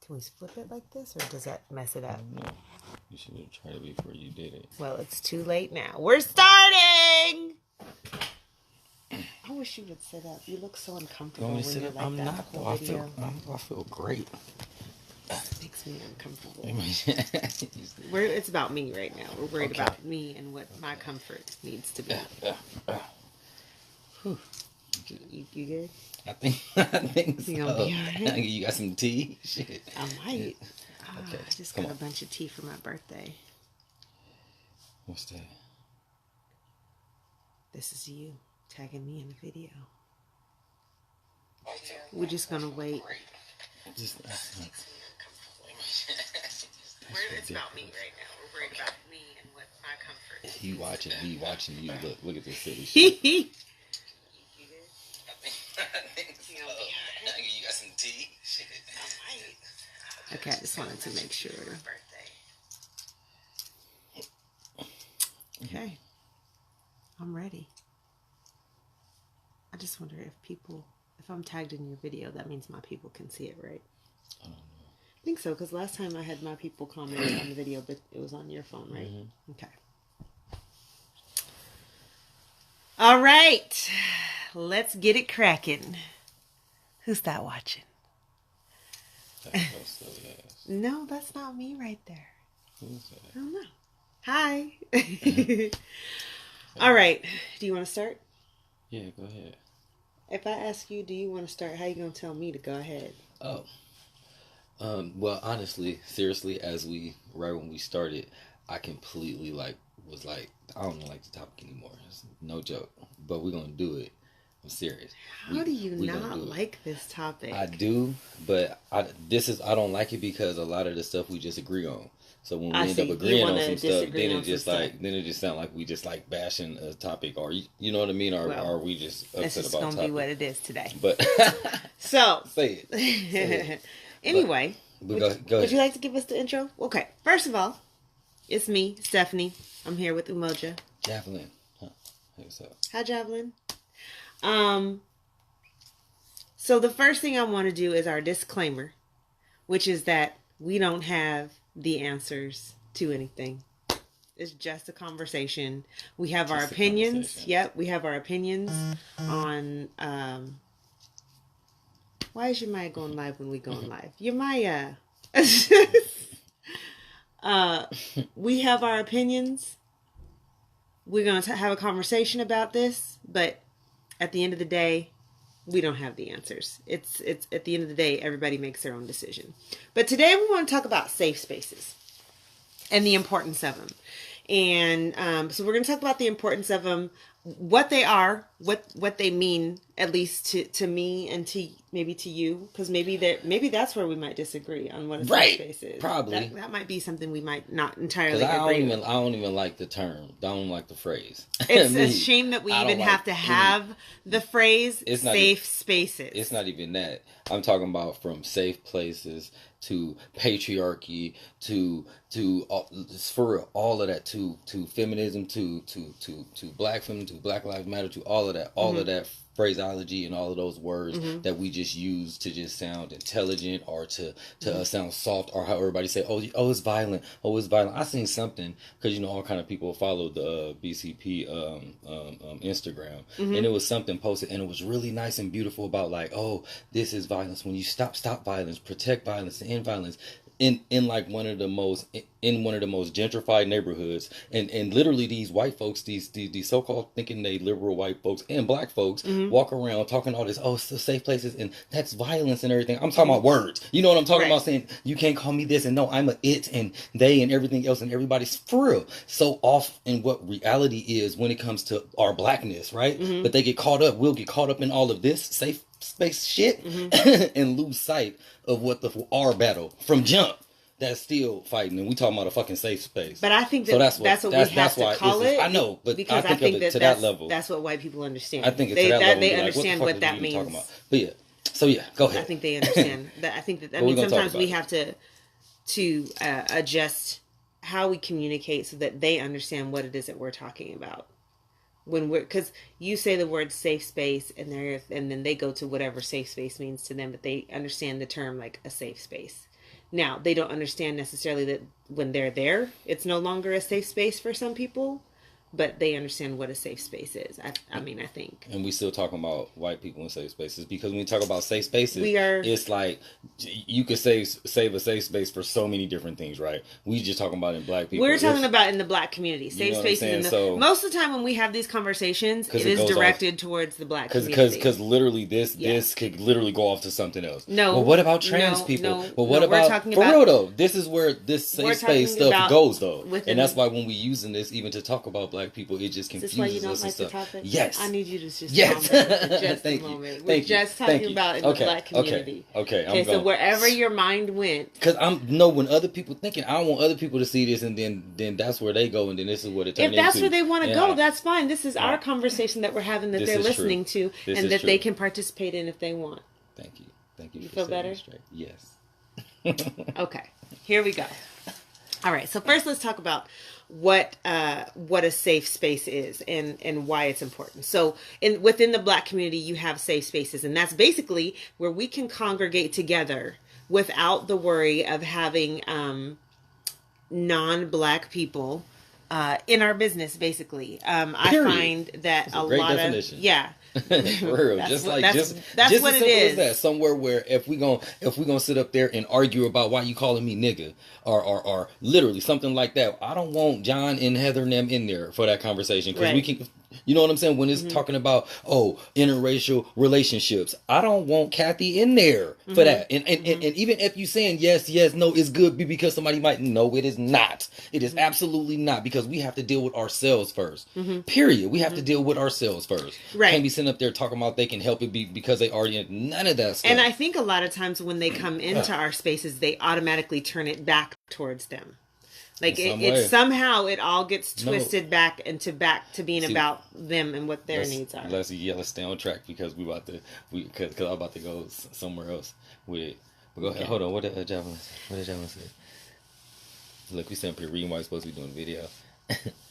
Can we flip it like this, or does that mess it up? No. You should have tried it before you did it. Well, it's too late now. We're starting! I wish you would sit up. You look so uncomfortable when you're like I'm that not, the though. whole video. I feel great. It makes me uncomfortable. It's about me right now. We're worried about me and what my comfort needs to be. You good? I think so. You gonna be all right? You got some tea? Shit. I might. Okay, I just got a bunch of tea for my birthday. What's that? This is you tagging me in the video. We're just gonna wait. It's about me right now. We're worried about me and what my comfort. He watching you. Look at this silly shit. You got some tea? Shit. Okay, I just wanted to make sure. Okay. I'm ready. I just wonder if I'm tagged in your video, that means my people can see it, right? I don't know. I think so, because last time I had my people comment on the video, but it was on your phone, right? Mm-hmm. Okay. All right. Let's get it cracking. Who's that watching? That's silly ass. No, that's not me right there. Who's that? I don't know. Hi. All right. Do you want to start? Yeah, go ahead. If I ask you, do you want to start? How you going to tell me to go ahead? Oh. Well, honestly, seriously, right when we started, I completely was like, I don't like the topic anymore. It's no joke. But we're going to do it. I'm serious. How do you not like this topic? I do, but I don't like it because a lot of the stuff we just agree on. So when we end up agreeing on some stuff, then it just sounds like we just like bashing a topic, or you know what I mean, or we just upset it's just about gonna topic. be what it is today. But so say it. Anyway, go ahead. Would you like to give us the intro? Okay, first of all, it's me, Stephanie. I'm here with Umoja. Javelin. Huh. Hey, what's up? Hi, Javelin. So the first thing I want to do is our disclaimer, which is that we don't have the answers to anything. It's just a conversation. We have our opinions. Yep, we have our opinions on why is your Maya going live when we going live? Your Maya. We have our opinions. We're going to have a conversation about this, but at the end of the day, we don't have the answers. It's at the end of the day, everybody makes their own decision. But today we want to talk about safe spaces and the importance of them. And so we're going to talk about the importance of them, what they are, what they mean, at least to me and to maybe to you, because maybe that's where we might disagree on what a safe space is. Probably that might be something we might not entirely agree with. I don't even like the term. I don't like the phrase. It's a shame that we even have to have the phrase safe spaces. It's not even that. I'm talking about from safe places to patriarchy to for real, all of that to feminism to black feminism to Black Lives Matter to all of that of that phraseology and all of those words that we just use to just sound intelligent or to sound soft, or how everybody say it's violent, I seen something because all kind of people follow the BCP Instagram, and it was something posted and it was really nice and beautiful about this is violence, when you stop violence, protect violence, end violence. In like one of the most gentrified neighborhoods, and literally these white folks, these so-called thinking they liberal white folks and black folks walk around talking all this, it's the safe places and that's violence and everything. I'm talking about words. You know what I'm talking about? Saying you can't call me this and no, I'm a it and they and everything else, and everybody's for real so off in what reality is when it comes to our blackness, right? But we'll get caught up in all of this safe space shit and lose sight of what our battle from jump that's still fighting, and we talking about a fucking safe space. But I think that's what we have to call it. I know, but because I think of it to that level. That's what white people understand. I think to that level. They understand what that means. Talking about? But yeah, so yeah, go ahead. I think they understand that. I think that means sometimes we have to adjust how we communicate so that they understand what it is that we're talking about. Because you say the word safe space and then they go to whatever safe space means to them, but they understand the term like a safe space. Now, they don't understand necessarily that when they're there, it's no longer a safe space for some people, but they understand what a safe space is. I mean, I think. And we still talking about white people in safe spaces, because when we talk about safe spaces, it's like you could save a safe space for so many different things, right? We just talking about in black people. We're talking about in the black community, safe spaces. Most of the time when we have these conversations, it is directed towards the black community. Because literally this could literally go off to something else. No. Well, what about trans people? Well, what about for real though? This is where this safe space stuff goes though, and that's why when we using this even to talk about black people, it just confuses us. Is this why you don't like the topic? Yes. I need you to just calm down for just a moment. We're just talking about in the black community. Okay. So wherever your mind went. Because when other people thinking, I don't want other people to see this, and then that's where they go, and then this is what it turns into. If that's where they want to go, that's fine. This is our conversation that we're having that they're listening to, and that they can participate in if they want. Thank you. You feel better? Yes. Okay. Here we go. All right. So first, let's talk about what a safe space is and why it's important. So within the black community, you have safe spaces, and that's basically where we can congregate together without the worry of having non-black people in our business. Basically, I find that a lot definition. For real. That's what it is. That. Somewhere where if we gonna sit up there and argue about why you calling me nigga or literally something like that, I don't want John and Heather and them in there for that conversation, because we can. You know what I'm saying? When it's talking about interracial relationships, I don't want Kathy in there for that. And even if you saying yes, no, it's good because somebody might no, it is not. It is absolutely not, because we have to deal with ourselves first. Period. We have to deal with ourselves first. Right. Can't be sitting up there talking about they can help it because they already none of that stuff. And I think a lot of times when they come into our spaces, they automatically turn it back towards them. Like it somehow it all gets twisted back to being about them and what their needs are. Let's stay on track, because because I'm about to go somewhere else with it. But go ahead. Hold on. What did Javelin say? Look, we sent up here reading why we're supposed to be doing video.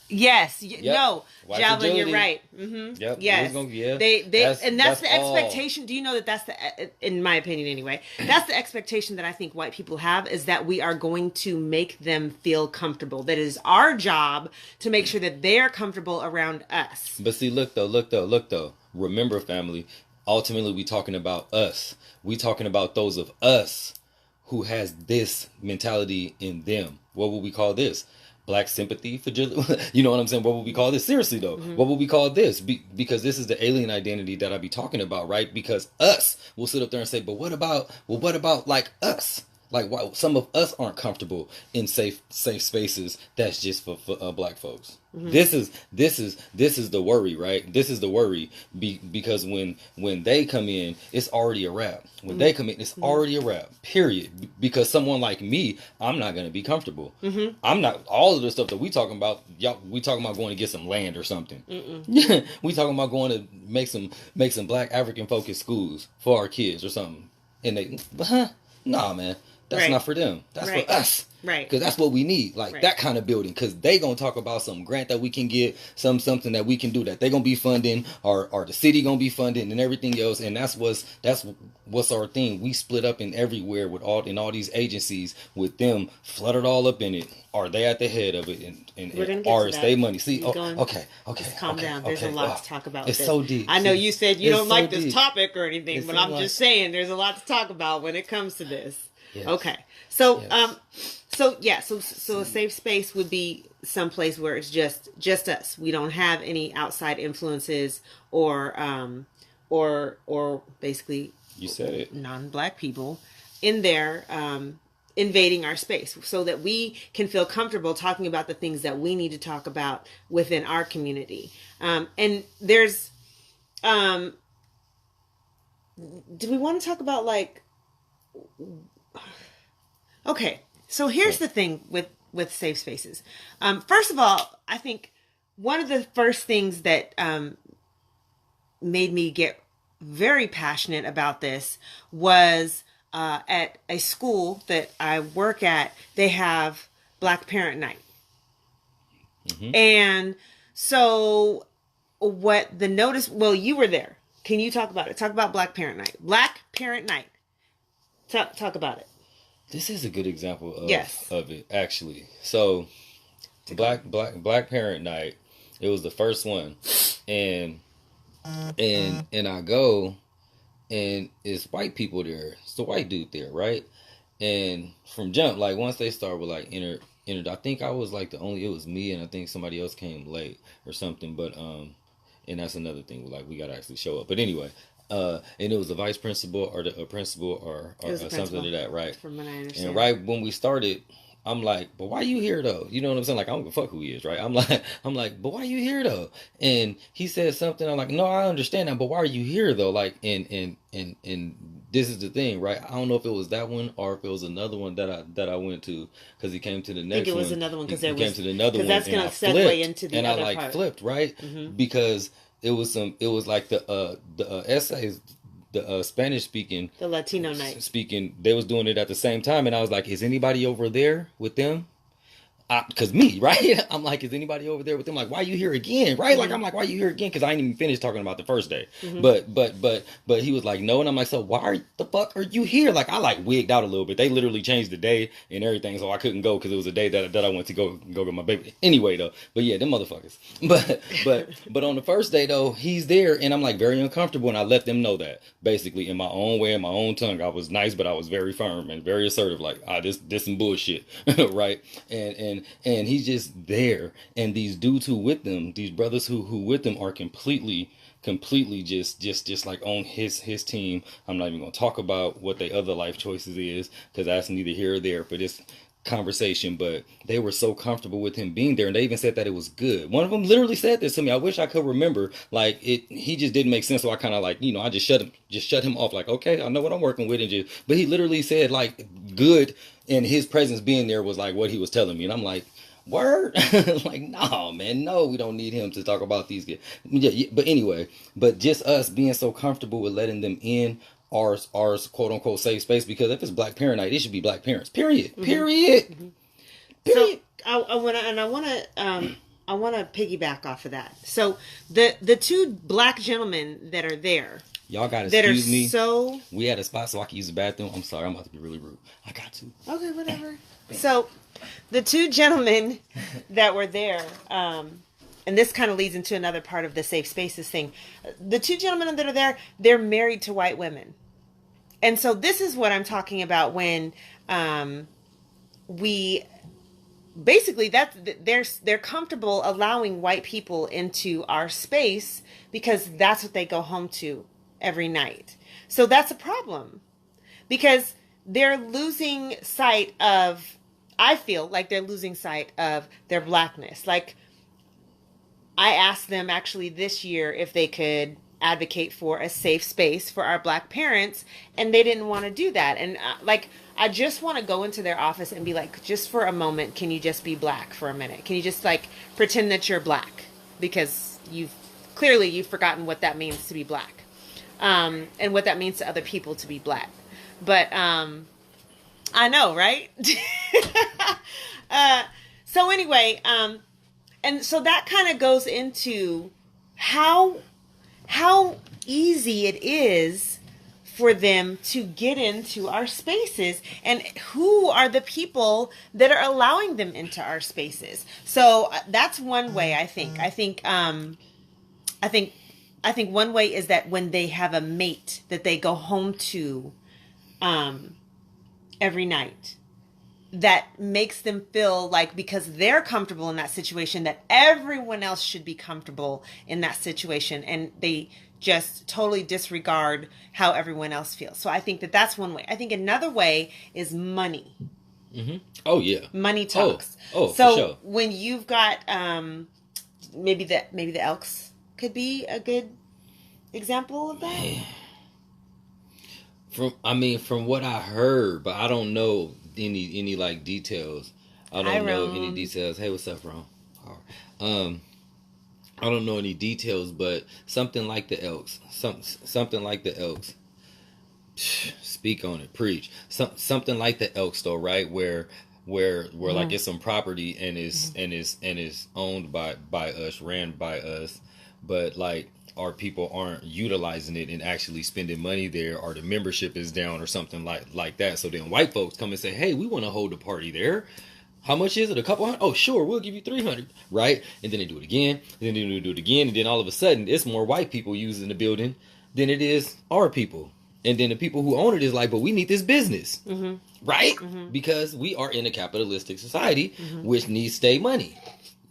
Yes. No. Javelin, you're right. Yep. Yes. That's the expectation. Do you know that that's in my opinion anyway, that's the expectation that I think white people have, is that we are going to make them feel comfortable. That it is our job to make sure that they're comfortable around us. But see, look though. Remember, family, ultimately we talking about us. We talking about those of us who has this mentality in them. What would we call this? Black sympathy for you know what I'm saying? What would we call this? Seriously though, what would we call this? Because this is the alien identity that I be talking about, right? Because us will sit up there and say, but what about like us? Like, why some of us aren't comfortable in safe spaces that's just for black folks. This is the worry, right? This is the worry because when they come in, it's already a wrap. When they come in, it's already a wrap. Period. Because someone like me, I'm not gonna be comfortable. I'm not. All of the stuff that we talking about, y'all. We talking about going to get some land or something. We talking about going to make some black African focused schools for our kids or something. And they, nah, man. That's not for them. That's for us. Right. Because that's what we need. Like that kind of building. Because they going to talk about some grant that we can get, something that we can do that they going to be funding, or the city going to be funding and everything else. And that's what's our thing. We split up in everywhere with all these agencies with them flooded all up in it. Are they at the head of it? And or is they money? See, okay. Just calm down. There's a lot to talk about. It's so deep. I know you said you don't like this topic or anything, but I'm just saying there's a lot to talk about when it comes to this. Yes. Okay. So, so a safe space would be someplace where it's just us. We don't have any outside influences or basically you said it, non-black people in there invading our space, so that we can feel comfortable talking about the things that we need to talk about within our community. And there's do we want to talk about like okay, so here's the thing with safe spaces. First of all, I think one of the first things that made me get very passionate about this was at a school that I work at. They have Black Parent Night. And so what the notice, well, you were there. Can you talk about it? Talk about Black Parent Night. Black Parent Night. Talk about it. This is a good example of Yes. of it actually. So Black Parent Night, it was the first one, and and I go, and it's white people there. It's the white dude there, right? And from jump, like once they start with like I think I was like the only. It was me, and I think somebody else came late or something. But and that's another thing. Like we gotta actually show up. But anyway, and it was the vice principal or the principal or It was the something principal, to that, right? from what I understand. And right when we started, I'm like, but why you here though? You know what I'm saying? Like I don't give a fuck who he is, right? I'm like, but why you here though? And he said something. I'm like, no, I understand that, but why are you here though? Like, and this is the thing, right? I don't know if it was that one or if it was another one that I went to, because he came to the next one. I think it was another one, because he came to the another one. That's and gonna I segue flipped, into the and other I like part. flipped, right? Because it was like the essays, the Spanish speaking, The Latino night. speaking, they was doing it at the same time, and I was like, is anybody over there with them? Because me, right? I'm like, is anybody over there with them? Like, why you here again, right? Like, I'm like, why you here again? Because I ain't even finished talking about the first day. But he was like, no, and I'm like, so why the fuck are you here? Like, I like wigged out a little bit. They literally changed the day and everything, so I couldn't go because it was a day that I went to go get my baby. Anyway, though, but yeah, them motherfuckers. But on the first day though, he's there, and I'm like very uncomfortable, and I let them know that basically in my own way, in my own tongue. I was nice, but I was very firm and very assertive. Like, this some bullshit, right? And he's just there, and these dudes who with them, these brothers who with them are completely just like on his team. I'm not even gonna talk about what their other life choices is, because that's neither here or there for this conversation. But they were so comfortable with him being there, and they even said that it was good. One of them literally said this to me. I wish I could remember. Like, he just didn't make sense, so I kind of like, I just shut him off. Like, okay, I know what I'm working with, and just. But he literally said like good, and his presence being there was like what he was telling me, and I'm like, word? Like, no, man, no, we don't need him to talk about these kids. Yeah, but anyway, but just us being so comfortable with letting them in our quote unquote safe space, because if it's Black Parent Night, it should be Black parents. Period. Period. So I want to piggyback off of that. So the two black gentlemen that are there, y'all gotta that excuse are me. So we had a spot so I can use the bathroom. I'm sorry, I'm about to be really rude. I got to. Okay, whatever. So the two gentlemen that were there, and this kind of leads into another part of the safe spaces thing. The two gentlemen that are there, they're married to white women. And so this is what I'm talking about when we basically they're comfortable allowing white people into our space because that's what they go home to every night. So that's a problem, because they're losing sight of, I feel like they're losing sight of their blackness. Like, I asked them actually this year if they could advocate for a safe space for our black parents, and they didn't want to do that. And I just want to go into their office and be like, just for a moment, can you just be black for a minute? Can you just like pretend that you're black? Because you've forgotten what that means to be black, and what that means to other people to be black. But I know, right? So anyway, and so that kind of goes into how easy it is for them to get into our spaces, and who are the people that are allowing them into our spaces. So that's one way. I think one way is that when they have a mate that they go home to every night, that makes them feel like, because they're comfortable in that situation, that everyone else should be comfortable in that situation, and they just totally disregard how everyone else feels. So I think that that's one way. I think another way is money. Mm-hmm. Oh yeah, money talks. Oh, so for sure. When you've got maybe the Elks could be a good example of that. From what I heard, but I don't know any like details. I don't know any details. Hey, what's up, Ron? I don't know any details, but something like the Elks. Something like the Elks. Speak on it, preach. Something like the Elks, though, right? Where like it's some property and is owned by us, ran by us, but like our people aren't utilizing it and actually spending money there, or the membership is down or something like that. So then white folks come and say, hey, we want to hold a party there. How much is it? A couple hundred? Oh, sure, we'll give you 300, right? And then they do it again, and then they do it again, and then all of a sudden, it's more white people using the building than it is our people. And then the people who own it is like, but we need this business, right? Because we are in a capitalistic society, which needs state money.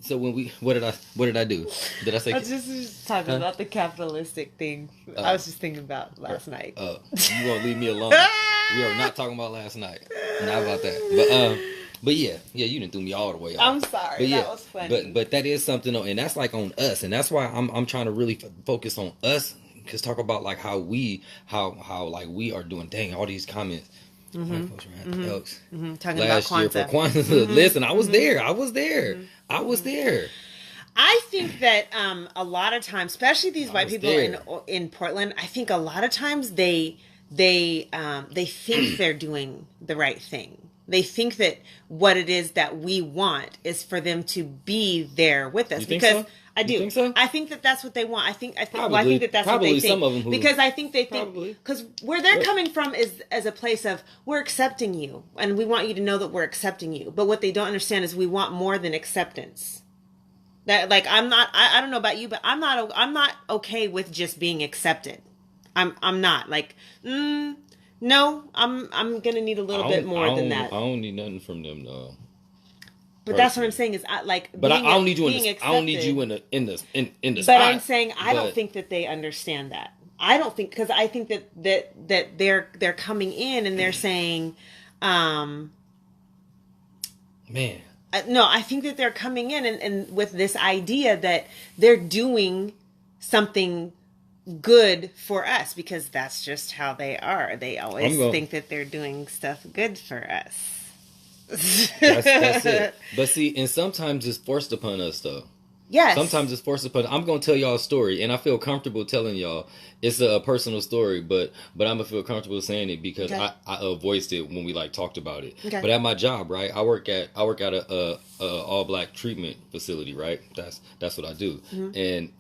So when what did I do? Did I say? I was just talking about the capitalistic thing. I was just thinking about last night. You won't leave me alone. We are not talking about last night. Not about that. But yeah, you didn't throw me all the way off. I'm sorry, but yeah, that was funny. But that is something, though, and that's like on us, and that's why I'm trying to really focus on us, because talk about like how like we are doing. Dang, all these comments. White folks were at the Elks Talking last about year for Kwanzaa. Listen, I was there. I was there. I think that a lot of times, especially these white people in Portland, I think a lot of times they think they're doing the right thing. They think that what it is that we want is for them to be there with us. You think Because so? I do. You think so? I think that that's what they want. I think Probably. that that's Probably what they think. some of them who- because I think they think Probably. because where they're coming from is as a place of we're accepting you and we want you to know that we're accepting you. But what they don't understand is we want more than acceptance. That like I don't know about you, but I'm not okay with just being accepted. I'm not like no, I'm gonna need a little bit more than that. I don't need nothing from them, though. But that's what I'm saying is I like. But I don't need you in the. I don't need you in the spot. But I'm saying I don't think that they understand that. I don't think because I think that they're coming in and they're saying, man. No, I think that they're coming in and with this idea that they're doing something good for us because that's just how they are. They always think that they're doing stuff good for us. That's it. But see, and sometimes it's forced upon us, though. Yes. Sometimes it's forced upon. I'm gonna tell y'all a story, and I feel comfortable telling y'all. It's a personal story, but I'm gonna feel comfortable saying it because I voiced it when we like talked about it. Okay. But at my job, right, I work at a all black treatment facility, right. That's what I do, and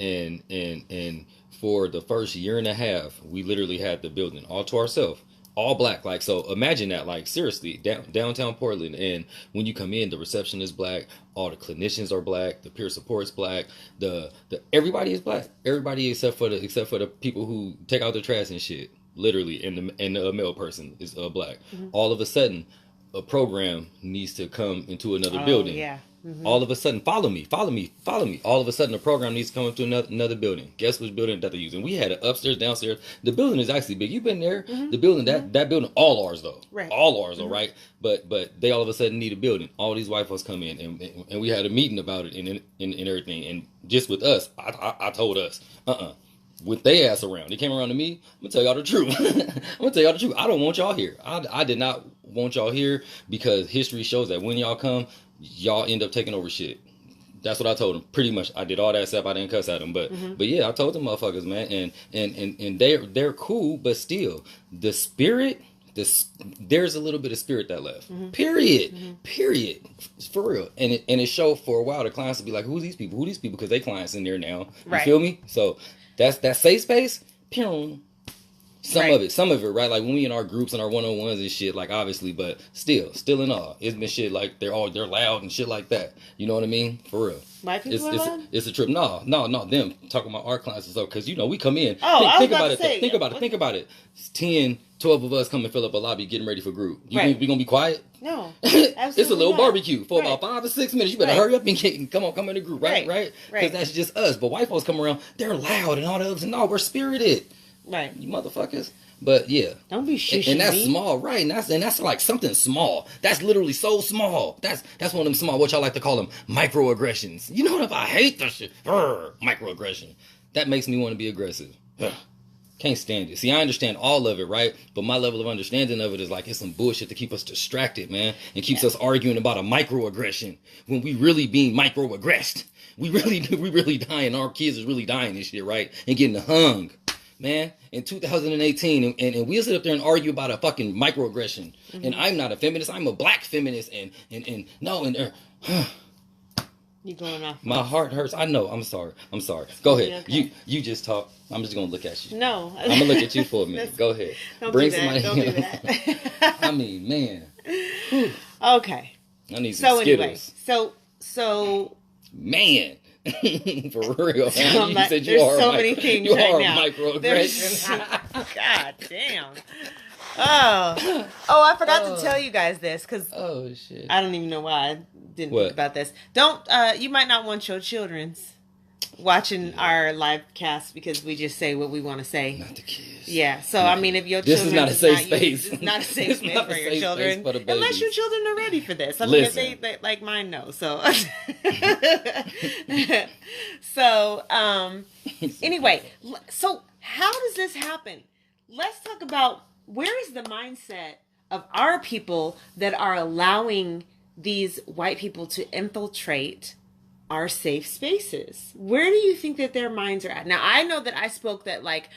for the first year and a half, we literally had the building all to ourselves. All black, like, so imagine that, like, seriously, downtown Portland, and when you come in, the reception is black, all the clinicians are black, the peer support's black, the everybody is black, everybody except for the people who take out the trash and shit, literally, and the male person is black. All of a sudden, a program needs to come into another building. Yeah. All of a sudden, follow me. All of a sudden, the program needs to come into another building. Guess which building that they're using? We had it upstairs, downstairs. The building is actually big. You've been there. The building, that building, all ours though. Right. All ours though, right? But they all of a sudden need a building. All these white folks come in, and we had a meeting about it and everything. And just with us, I told us, with they ass around. They came around to me. I'm gonna tell y'all the truth. I don't want y'all here. I did not want y'all here because history shows that when y'all come, y'all end up taking over shit. That's what I told them. Pretty much, I did all that stuff. I didn't cuss at them, but yeah, I told them motherfuckers, man, and they're cool, but still, the spirit. There's a little bit of spirit that left. Period. For real. And it showed for a while. The clients would be like, "Who's these people? Because they clients in there now." You feel me? So that's that safe space. Pew. Some of it, right? Like when we in our groups and our one-on-ones and shit, like obviously, but still in all, it's been shit like they're loud and shit like that. You know what I mean? For real. My people it's a trip. No, them talking about our clients and stuff, because we come in. Oh, think about it. It's 10, 12 of us come and fill up a lobby getting ready for group. You think we gonna be quiet? No. It's a little barbecue for about 5 to 6 minutes. You better hurry up and come in the group, right? Because that's just us. But white folks come around, they're loud and all the others, and no, we're spirited. Right. You motherfuckers. But yeah. Don't be shushing and that's me. small, right? And that's like something small. That's literally so small. That's one of them small, what y'all like to call them, microaggressions. You know what? I hate that shit. Microaggression. That makes me want to be aggressive. Can't stand it. See, I understand all of it, right? But my level of understanding of it is like it's some bullshit to keep us distracted, man, and keeps us arguing about a microaggression when we really being microaggressed. We really dying. Our kids is really dying and shit, right? And getting hung. Man, in 2018, and we'll sit up there and argue about a fucking microaggression. And I'm not a feminist. I'm a black feminist. You going off? My heart hurts. I know. I'm sorry. Go ahead. Okay. You just talk. I'm just gonna look at you. No. I'm gonna look at you for a minute. Go ahead. Don't Bring do that. somebody. Don't do that. I mean, man. Okay. I need some So anyway, Skittles. so Man. For real. So You much- said you there's are so a many micro, things you right are now. a microaggression. God damn. Oh, I forgot to tell you guys this because Oh shit. I don't even know why I didn't What? think about this. Don't you might not want your children's watching our live cast because we just say what we want to say. Not the kids. Yeah. So I mean, if your This children is not a safe space. It's not a safe It's space not a for your safe children, space for the unless babies. your children are ready for this. I mean, Listen. if they like mine know. So, so anyway, so how does this happen? Let's talk about where is the mindset of our people that are allowing these white people to infiltrate our safe spaces. Where do you think that their minds are at? Now, I know that I spoke that like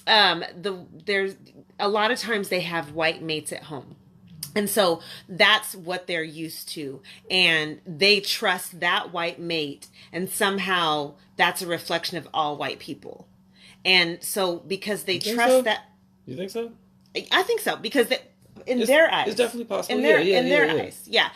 there's a lot of times they have white mates at home. And so that's what they're used to. And they trust that white mate. And somehow that's a reflection of all white people. And so because they think trust so? that, You think so? I think so. Because in It's- their eyes. it's definitely possible. In their Yeah. eyes. Yeah.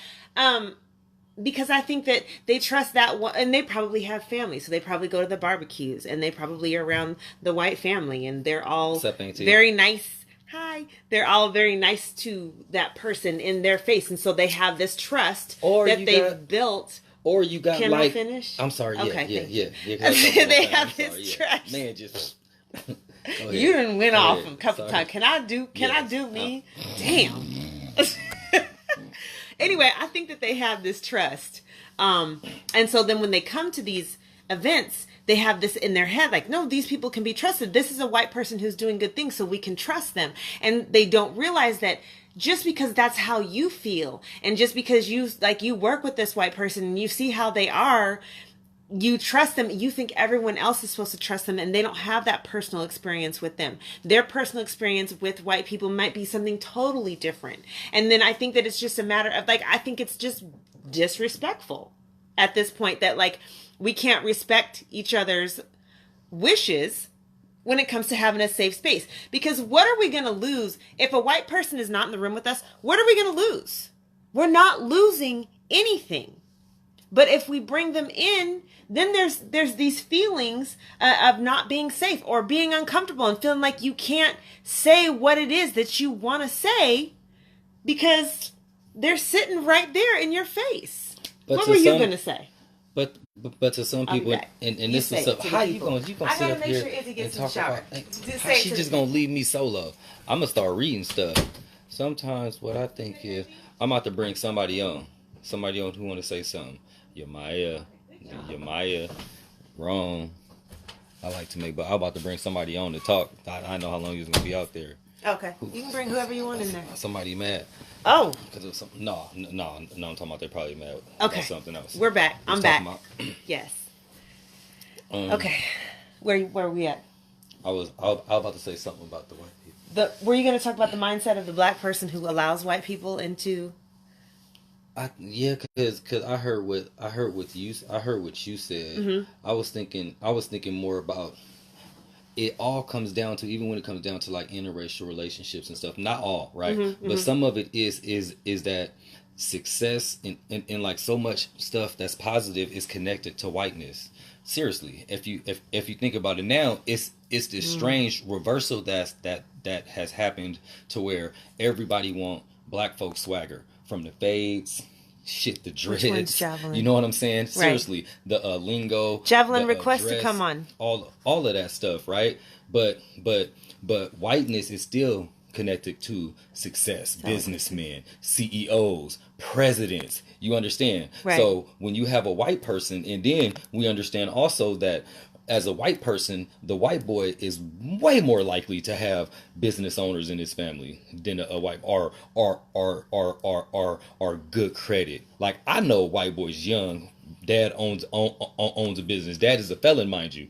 Because I think that they trust that one, and they probably have family, so they probably go to the barbecues, and they probably are around the white family, and they're all What's up, Auntie? very nice. Hi, they're all very nice to that person in their face, and so they have this trust Or that you they've got- built. Or you got Can like I finish? I'm sorry. Yeah, Okay, yeah, thank yeah, you. yeah. They I'm have sorry, this yeah. trust. Man, just. Go ahead. You done went Go off ahead. a couple Sorry. times. Can I do Yes. me? Damn. Anyway, I think that they have this trust. And so then when they come to these events, they have this in their head, like, no, these people can be trusted. This is a white person who's doing good things, so we can trust them. And they don't realize that just because that's how you feel, and just because you work with this white person and you see how they are, you trust them, you think everyone else is supposed to trust them, and they don't have that personal experience with them. Their personal experience with white people might be something totally different. And then I think that it's just a matter of, like, I think it's just disrespectful at this point that, like, we can't respect each other's wishes when it comes to having a safe space. Because what are we going to lose if a white person is not in the room with us? What are we going to lose? We're not losing anything. But if we bring them in, then there's these feelings of not being safe or being uncomfortable and feeling like you can't say what it is that you want to say because they're sitting right there in your face. But What to were you some- going to say? But to some I'll be people, back. and You this say is it to the how you people. gonna I sit gotta up make here sure Izzy gets and in the talk shower. about? Just How say it she to just the- gonna leave me solo? I'm gonna start reading stuff. Sometimes what I think is I'm about to bring somebody on who want to say something. Yamaya, wrong. I like to make, but I'm about to bring somebody on to talk. I know how long you're gonna be out there. Okay. You can bring whoever you want in there. Somebody mad Oh, because of something. No. I'm talking about they're probably mad okay. about something else. We're back. We I'm was back. talking Yes. about, Okay. Where are we at? I was about to say something about the white people. Were you going to talk about the mindset of the black person who allows white people into? Cause I heard what you said. Mm-hmm. I was thinking more about it. All comes down to, even when it comes down to like interracial relationships and stuff. Not all, right? Mm-hmm, But some of it is that success and like so much stuff that's positive is connected to whiteness. Seriously, if you think about it now, it's this strange reversal that has happened to where everybody want black folk swagger, from the fades, shit, the Which one's dreads. Javelin? You know what I'm saying? Seriously, the lingo, Javelin the, request to dress, come on. all of that stuff, right? But whiteness is still connected to success, businessmen, CEOs, presidents. You understand? Right. So when you have a white person, and then we understand also that as a white person, the white boy is way more likely to have business owners in his family than a white or good credit. Like, I know white boys young Dad owns a business. Dad is a felon, mind you.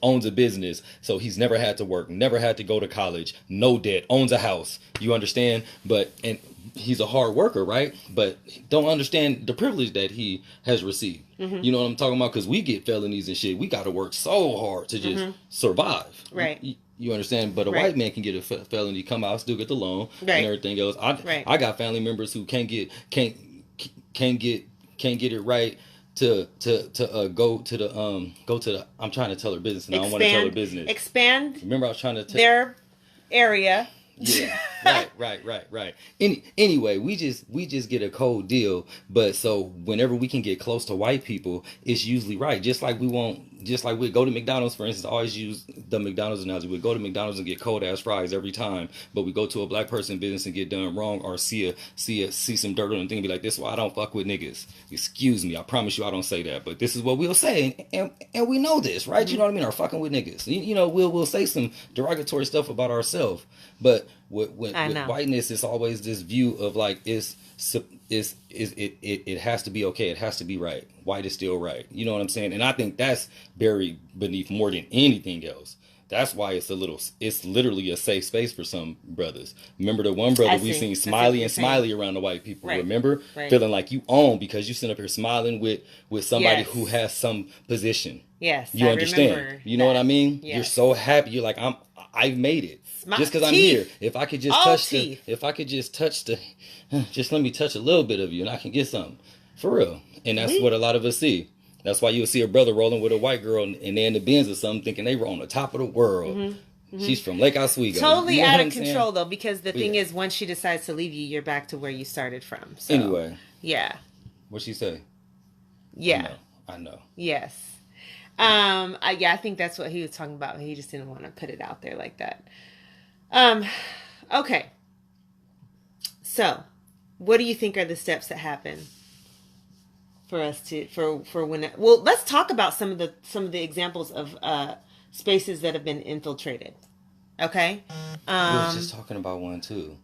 Owns a business. So he's never had to work, never had to go to college, no debt, owns a house. You understand? And he's a hard worker, right? But don't understand the privilege that he has received. You know what I'm talking about? Because we get felonies and shit. We got to work so hard to just survive. Right. You understand? But a white man can get a felony, come out, still get the loan and everything else. I got family members who can't get it right to go to the I'm trying to tell her business and I don't want to tell her business. Expand. Remember I was trying to tell their area. Yeah, right. Anyway, we just get a cold deal, but so whenever we can get close to white people, it's usually right. Just like we go to McDonald's, for instance. I always use the McDonald's analogy. We go to McDonald's and get cold ass fries every time, but we go to a black person business and get done wrong, or see some dirt on the thing and be like, "This is why I don't fuck with niggas." Excuse me, I promise you I don't say that, but this is what we'll say, and we know this, right? You know what I mean? Or fucking with niggas. You know, we'll say some derogatory stuff about ourselves, but with whiteness, it's always this view of like it has to be okay, it has to be right. White is still right. You know what I'm saying? And I think that's buried beneath more than anything else. That's why it's literally a safe space for some brothers. Remember the one brother we seen smiley around the white people. Right. Remember? Right. Feeling like you own because you sit up here smiling with somebody who has some position. Yes. You understand? You know what I mean? Yes. You're so happy. You're like, I've made it. Just because I'm here. If I could just just let me touch a little bit of you and I can get something. For real. And that's what a lot of us see. That's why you'll see a brother rolling with a white girl and they're in the Benz or something thinking they were on the top of the world. She's from Lake Oswego. Totally out of control though, because the thing is, once she decides to leave you, you're back to where you started from. So, anyway. Yeah. What'd she say? Yeah. I know. Yes. I think that's what he was talking about. He just didn't want to put it out there like that. Okay. So, what do you think are the steps that happen for us for when? Well, let's talk about some of the examples of spaces that have been infiltrated. Okay. We were just talking about one too.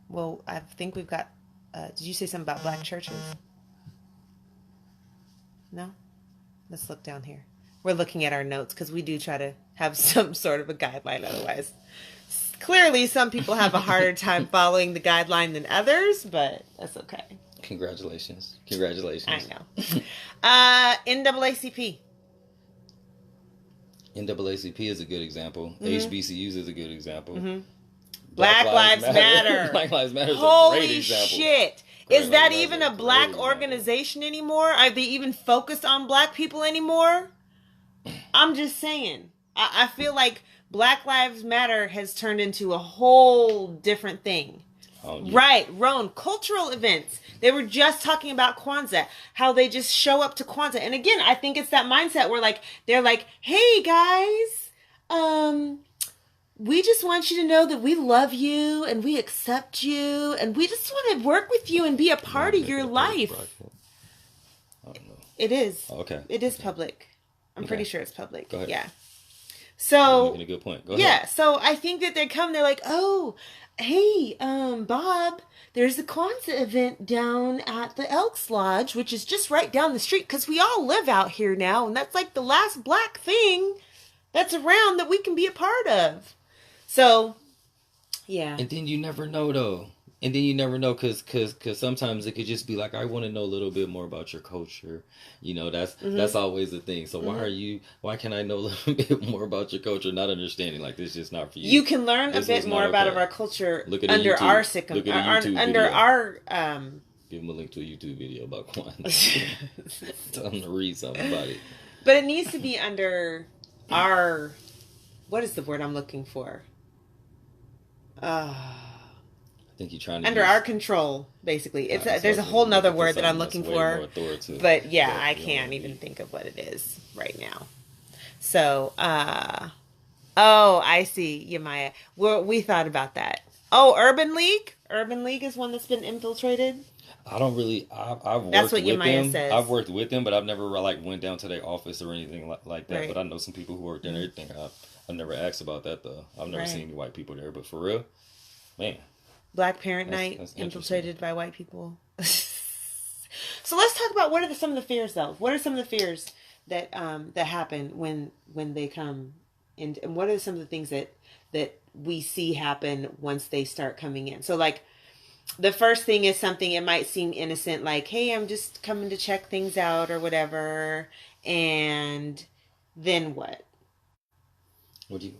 Well, I think we've got. Did you say something about black churches? No. Let's look down here. We're looking at our notes because we do try to have some sort of a guideline. Otherwise, clearly some people have a harder time following the guideline than others, but that's okay. Congratulations. I know. NAACP. NAACP is a good example. HBCUs is a good example. Black Lives Matter. Black Lives Matter is Holy a great example. Shit. Is that even a black organization anymore? Are they even focused on black people anymore? I'm just saying. I feel like Black Lives Matter has turned into a whole different thing. Oh, yeah. Right, Roan, cultural events. They were just talking about Kwanzaa, how they just show up to Kwanzaa. And again, I think it's that mindset where like they're like, "Hey guys, we just want you to know that we love you and we accept you and we just want to work with you and be a part of your life." I don't know. It is. Okay. It is public. I'm pretty sure it's public. Go ahead. Yeah. So you're making a good point. Go ahead. Yeah. So I think that they're like, "Oh, hey, Bob, there's a Kwanzaa event down at the Elks Lodge, which is just right down the street because we all live out here now, and that's like the last black thing that's around that we can be a part of." So, yeah. And then you never know though. And then you never know because sometimes it could just be like, I want to know a little bit more about your culture. You know, that's always the thing. So why can't I know a little bit more about your culture? Not understanding like this is just not for you. You can learn a bit more about our culture under our give them a link to a YouTube video about Kwanzaa. Tell them to read something about it. But it needs to be under our, what is the word I'm looking for? I think you're trying to under our control, basically. There's a whole nother word that I'm looking for, but yeah, I can't even think of what it is right now. So, I see, Yamaya. We thought about that. Oh, Urban League. Urban League is one that's been infiltrated. I don't really. I've worked That's what with Yamaya them. says. I've worked with them, but I've never like went down to their office or anything like that. Right. But I know some people who worked there and everything. I've never asked about that though. I've never seen any white people there, but for real, man. Black Parent Night infiltrated by white people. So let's talk about what are some of the fears, though. What are some of the fears that that happen when they come, and what are some of the things that we see happen once they start coming in? So like the first thing is something, it might seem innocent, like, hey, I'm just coming to check things out or whatever, and then what? What do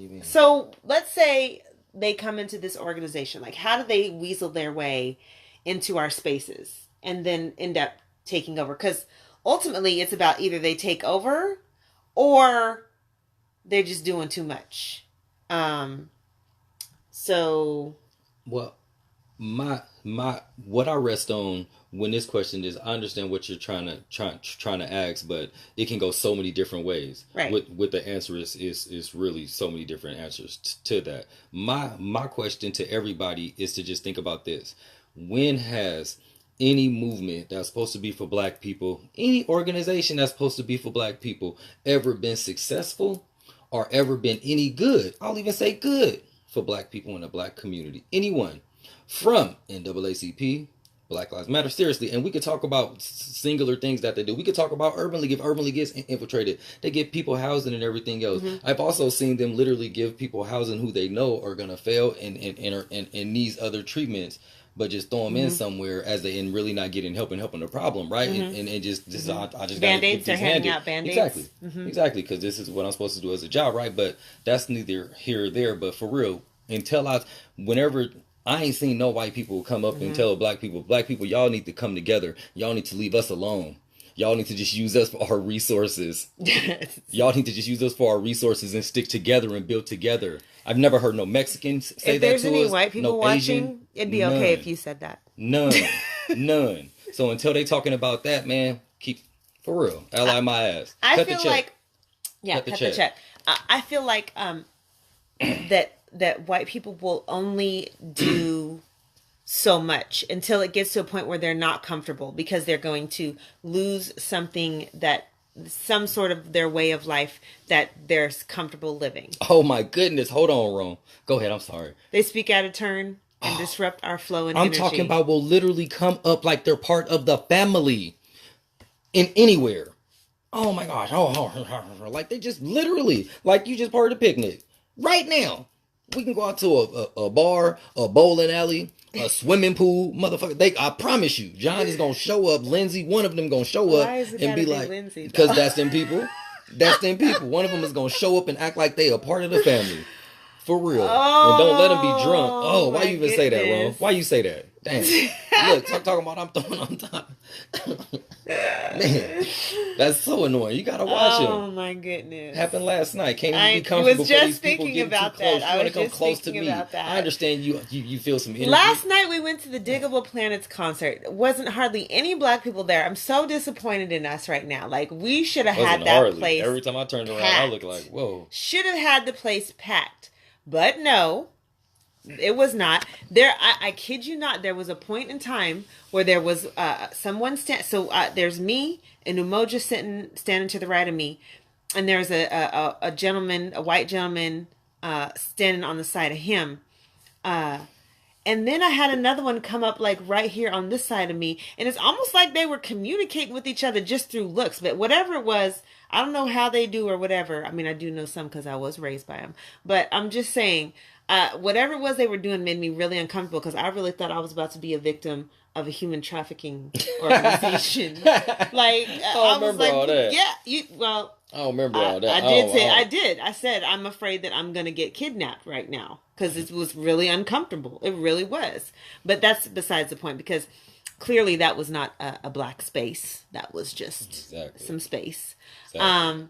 you mean? So let's say they come into this organization. Like, how do they weasel their way into our spaces and then end up taking over? Because ultimately, it's about either they take over or they're just doing too much. So Well, my what I rest on when this question is, I understand what you're trying to ask, but it can go so many different ways. Right. With the answer is really so many different answers to that. My question to everybody is to just think about this. When has any movement that's supposed to be for black people, any organization that's supposed to be for black people, ever been successful or ever been any good? I'll even say good for black people in the black community. Anyone from NAACP, Black Lives Matter, seriously, and we could talk about singular things that they do. We could talk about Urban League. If Urban League gets infiltrated, they give people housing and everything else. I've also seen them literally give people housing who they know are gonna fail and needs other treatments, but just throw them in somewhere as they and really not getting help and helping the problem, right? And just I just Band-Aids, they're handing out Band-Aids. Exactly, because this is what I'm supposed to do as a job, right? But that's neither here or there. But for real, whenever I ain't seen no white people come up and tell black people, y'all need to come together. Y'all need to leave us alone. Y'all need to just use us for our resources. Y'all need to just use us for our resources and stick together and build together. I've never heard no Mexicans say that to us. If there's any white people no watching, Asian, it'd be okay if you said that. None. So until they talking about that, man, keep for real. Ally my ass. I feel like, cut the check. I feel like that white people will only do so much until it gets to a point where they're not comfortable, because they're going to lose something, that some sort of their way of life that they're comfortable living. Oh my goodness. Hold on, Ron. Go ahead. I'm sorry. They speak out of turn and disrupt our flow and I'm energy. talking about will literally come up like they're part of the family in anywhere. Oh my gosh. Like they just literally, like you just part of the picnic right now. We can go out to a bar, a bowling alley, a swimming pool, motherfucker. I promise you, John is gonna show up. Lindsay, one of them gonna show up and be like, because that's them people. That's them people. One of them is gonna show up and act like they a part of the family, for real. And don't let them be drunk. Oh, why you even say that, Ron? Why you say that? Damn. Look, talking about I'm throwing on top. Man, that's so annoying. You gotta watch him. Oh my goodness! Happened last night. Can't even be comfortable. Was just thinking about that. I was just thinking about that. I understand you feel some energy. Last night we went to the Diggable Planets concert. It wasn't hardly any black people there. I'm so disappointed in us right now. Like, we should have had that place. Every time I turned around, I look like, whoa. Should have had the place packed, but no. It was not there. I kid you not. There was a point in time where there was someone there's me and Umoja standing to the right of me, and there's a gentleman, a white gentleman, standing on the side of him, and then I had another one come up like right here on this side of me, and it's almost like they were communicating with each other just through looks. But whatever it was, I don't know how they do or whatever. I mean, I do know some because I was raised by them, but I'm just saying. Whatever it was they were doing made me really uncomfortable, because I really thought I was about to be a victim of a human trafficking organization. Like, I was like, all that. Yeah, I don't remember all that. I did. I said, I'm afraid that I'm going to get kidnapped right now, because it was really uncomfortable. It really was. But that's besides the point, because clearly that was not a black space. That was just some space. Exactly.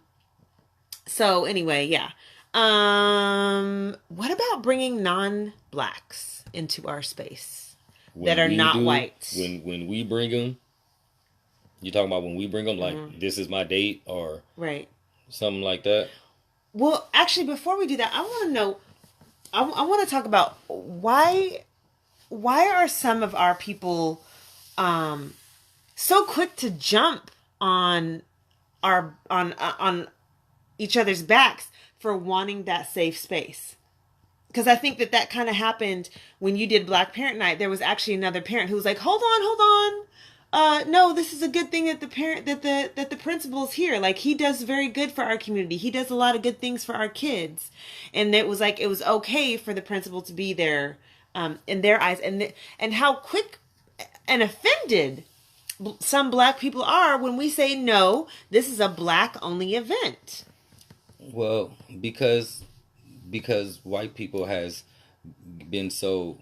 So anyway, yeah. What about bringing non-blacks into our space that are not white? When we bring them, you talking about when we bring them, like, this is my date or right, something like that? Well, actually, before we do that, I want to know, I want to talk about why are some of our people so quick to jump on each other's backs for wanting that safe space? Because I think that kind of happened when you did Black Parent Night. There was actually another parent who was like, hold on. no, this is a good thing that the principal's here. Like, he does very good for our community. He does a lot of good things for our kids. And it was like, it was okay for the principal to be there, in their eyes. And how quick and offended some black people are when we say, no, this is a black only event. Well, because white people has been so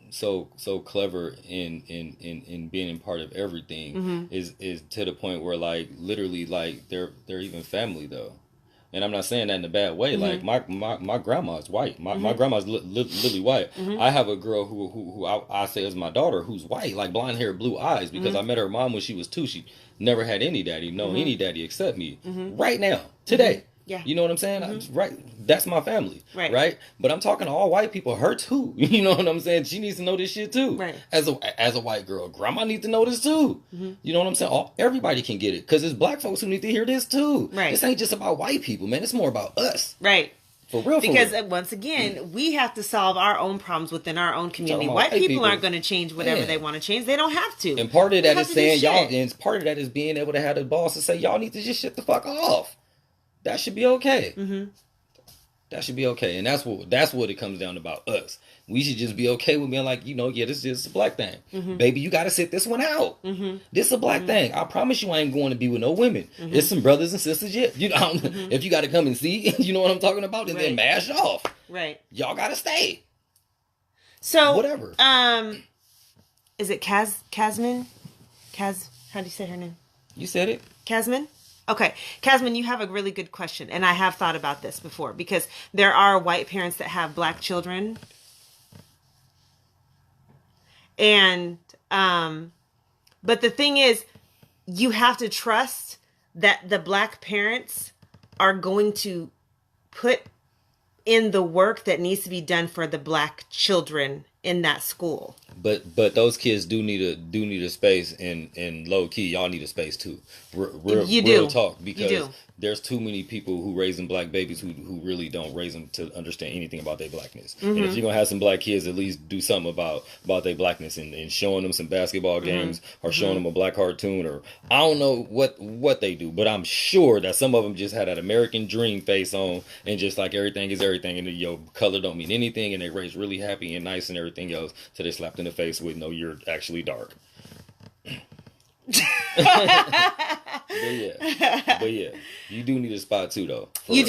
clever in being a part of everything, is to the point where, like, literally, like, they're even family though. And I'm not saying that in a bad way. Like, my grandma's white. My grandma's literally white. I have a girl who I say is my daughter, who's white, like blonde hair, blue eyes, because I met her mom when she was 2. She never had any daddy, any daddy except me. Right now, today. Yeah. You know what I'm saying? Right. That's my family. Right. But I'm talking to all white people, her too. You know what I'm saying? She needs to know this shit too. Right. As a white girl, grandma needs to know this too. You know what I'm saying? Everybody can get it, because it's black folks who need to hear this too. Right. This ain't just about white people, man. It's more about us. Right. For real. Because once again, we have to solve our own problems within our own community. White people aren't going to change whatever they want to change. They don't have to. And part of that is saying y'all, and part of that is being able to have the boss to say, y'all need to just shut the fuck off. That should be okay. That should be okay. And that's what it comes down about us. We should just be okay with being like, yeah, this is a black thing. Baby, you got to sit this one out. This is a black thing. I promise you I ain't going to be with no women. There's some brothers and sisters, yeah. If you got to come and see, you know what I'm talking about, and then mash off. Right. Y'all got to stay. So, whatever. Is it Kasman? How do you say her name? You said it. Kasman? Okay. Kasman, you have a really good question. And I have thought about this before, because there are white parents that have black children. And, but the thing is, you have to trust that the black parents are going to put in the work that needs to be done for the black children in that school. But those kids do need a space, and low key y'all need a space too. Real talk, because there's too many people who raising black babies who really don't raise them to understand anything about their blackness. And if you're gonna have some black kids, at least do something about their blackness, and showing them some basketball games, or showing them a black cartoon, or I don't know what they do, but I'm sure that some of them just had that American dream face on, and just like everything is everything, and your color don't mean anything, and they raised really happy and nice and everything else, till they slapped in the face with, no, you're actually dark. But yeah, you do need a spot too, though. You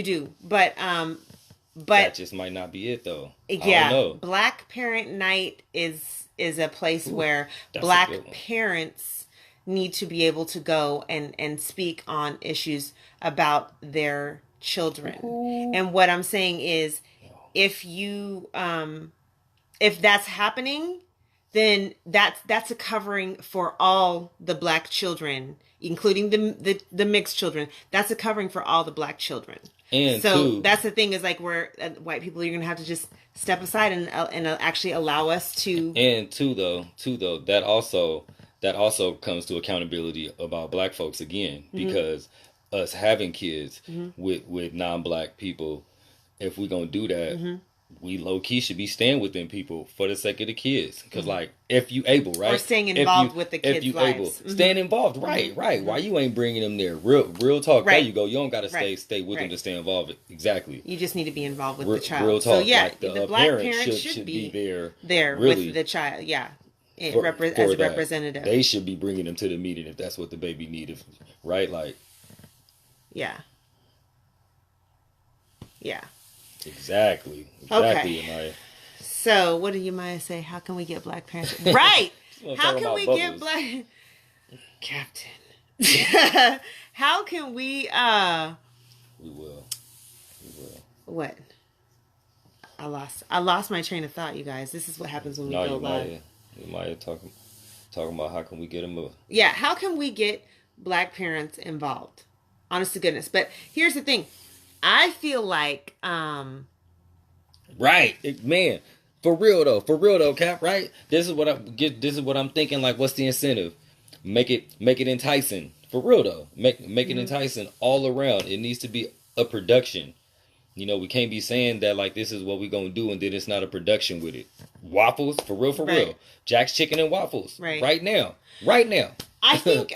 do. But that just might not be it, though. Yeah, Black Parent Night is a place where black parents need to be able to go and speak on issues about their children. And what I'm saying is, if you if that's happening, then that's a covering for all the black children, including the mixed children. That's a covering for all the black children. And so that's the thing, is like, we're white people, you're gonna have to just step aside and actually allow us to. And two though, that also comes to accountability about black folks again, because us having kids with non-black people, if we're gonna do that. We low-key should be staying with them people for the sake of the kids. Because, like, if you able, right? Or staying involved with the kids' lives. Staying involved, right. Why you ain't bringing them there? Real talk, there you go. You don't got to stay with them to stay involved. Exactly. You just need to be involved with the child. Real talk. So, yeah, like the black parent should be there really, with the child. Yeah. As a representative. They should be bringing them to the meeting if that's what the baby needed, right? Like. Yeah. Yeah. Exactly, okay. Amaya. So, what did Amaya say? How can we get black parents? Right. How can we get black Captain? How can we? We will. What? I lost my train of thought, you guys. This is what happens when we go live. Amaya talking about how can we get them? Yeah. How can we get black parents involved? Honest to goodness. But here's the thing. I feel like, right, man, for real though, Cap, right? This is what I'm thinking. Like, what's the incentive? Make it enticing. For real though, make it enticing all around. It needs to be a production. We can't be saying that like this is what we're gonna do, and then it's not a production with it. Waffles, for real. Jack's Chicken and Waffles, right now. I think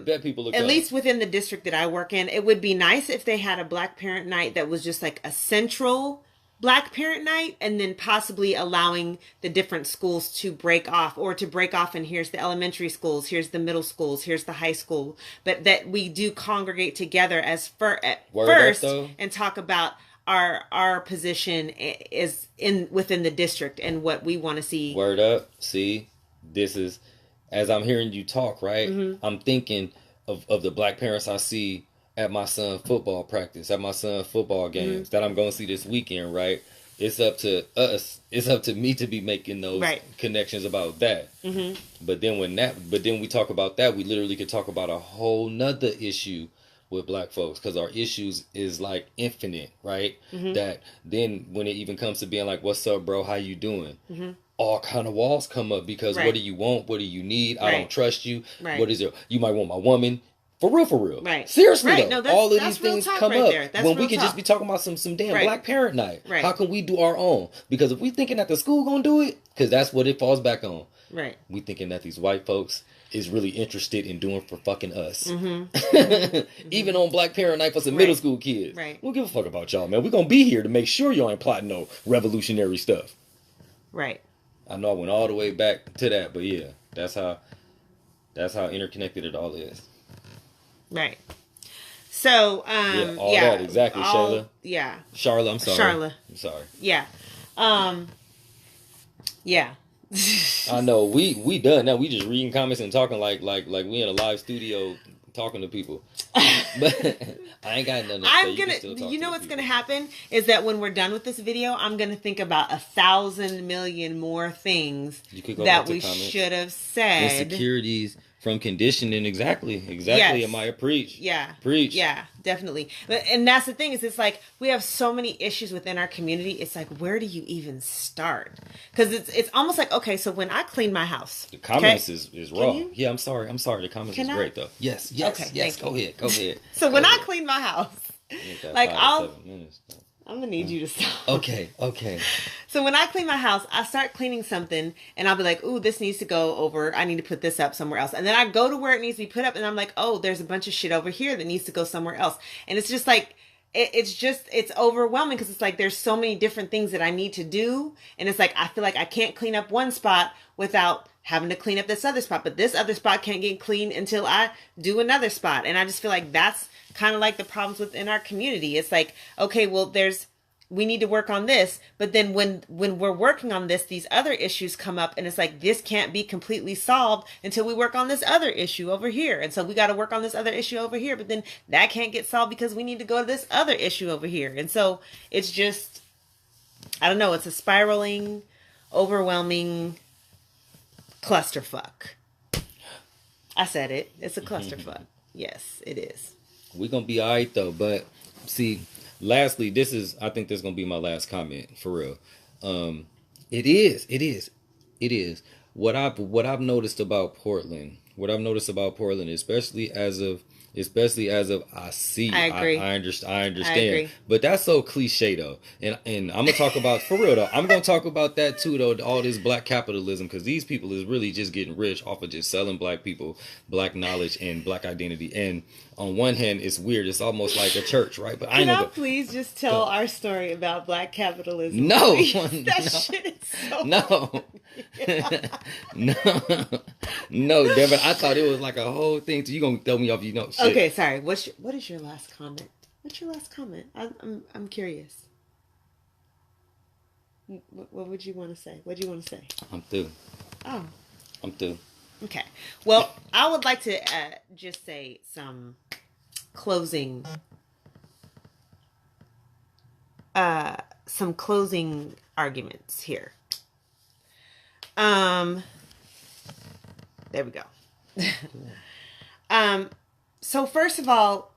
Bet people will at come. least within the district that I work in, it would be nice if they had a Black Parent Night that was just like a central Black Parent Night, and then possibly allowing the different schools to break off, or to break off, and here's the elementary schools, here's the middle schools, here's the high school, but that we do congregate together as at first and talk about our position is within the district and what we want to see. Word up. See, this is, as I'm hearing you talk, right? Mm-hmm. I'm thinking of the Black parents I see at my son's football practice, at my son's football games, that I'm going to see this weekend, right? It's up to us. It's up to me to be making those connections about that. Mm-hmm. But then we talk about that, we literally could talk about a whole nother issue with Black folks, because our issues is like infinite, right? Mm-hmm. That then when it even comes to being like, what's up, bro? How you doing? Mm-hmm. All kind of walls come up, because what do you want? What do you need? I don't trust you. What is it? You might want my woman. For real. Right. Seriously, though. No, all of these things come up when we could just be talking about some damn Black Parent Night. Right. How can we do our own? Because if we thinking that the school gonna do it, because that's what it falls back on. Right. We thinking that these white folks is really interested in doing for fucking us. Mm-hmm. Even on Black Parent Night for some middle school kids. Right. We don't give a fuck about y'all, man. We're gonna be here to make sure y'all ain't plotting no revolutionary stuff. Right. I know I went all the way back to that, but yeah, that's how interconnected it all is. Right. So, that, exactly, Shayla. Yeah. Charlotte, I'm sorry. Charlotte. I'm sorry. Yeah. Yeah. I know, we done now. We just reading comments and talking like we in a live studio talking to people. But I ain't got nothing to say. You know what's gonna happen is that when we're done with this video, I'm gonna think about 1,000 million more things that we should have said. Insecurities from conditioning, exactly. Yes. Amaya, preach. Yeah. Preach. Yeah, definitely. And that's the thing, is it's like we have so many issues within our community. It's like, where do you even start? Because it's almost like, okay, so when I clean my house, the comments is raw. Yeah, I'm sorry. The comments is great though. Yes. Okay, yes. Go ahead. So when I clean my house, like I'm gonna need you to stop. Okay. So when I clean my house, I start cleaning something, and I'll be like, ooh, this needs to go over. I need to put this up somewhere else. And then I go to where it needs to be put up, and I'm like, oh, there's a bunch of shit over here that needs to go somewhere else. And it's just like, it's overwhelming, because it's like there's so many different things that I need to do. And it's like, I feel like I can't clean up one spot without having to clean up this other spot. But this other spot can't get clean until I do another spot. And I just feel like that's kind of like the problems within our community. It's like, okay, well, we need to work on this, but then when we're working on this, these other issues come up, and it's like, this can't be completely solved until we work on this other issue over here. And so we got to work on this other issue over here, but then that can't get solved because we need to go to this other issue over here. And so it's just, I don't know, it's a spiraling, overwhelming clusterfuck. I said it. It's a clusterfuck. Yes, it is. We're going to be all right, though. But, see, lastly, I think this is going to be my last comment, for real. It is. What I've noticed about Portland, especially as of I see, I agree. I understand. But that's so cliche though. And I'm gonna talk about, for real though, I'm gonna talk about that too though, all this Black capitalism, because these people is really just getting rich off of just selling Black people Black knowledge and Black identity. And on one hand, it's weird. It's almost like a church, right? But Can I please just tell our story about Black capitalism? No. Shit is so No. No, Devin, I thought it was like a whole thing. So you gonna throw me off, you know. Shit. Okay, sorry. What is your last comment? What's your last comment? I'm curious. What would you want to say? What do you want to say? I'm through. Oh. I'm through. Okay. Well, I would like to just say some closing arguments here. There we go. So first of all,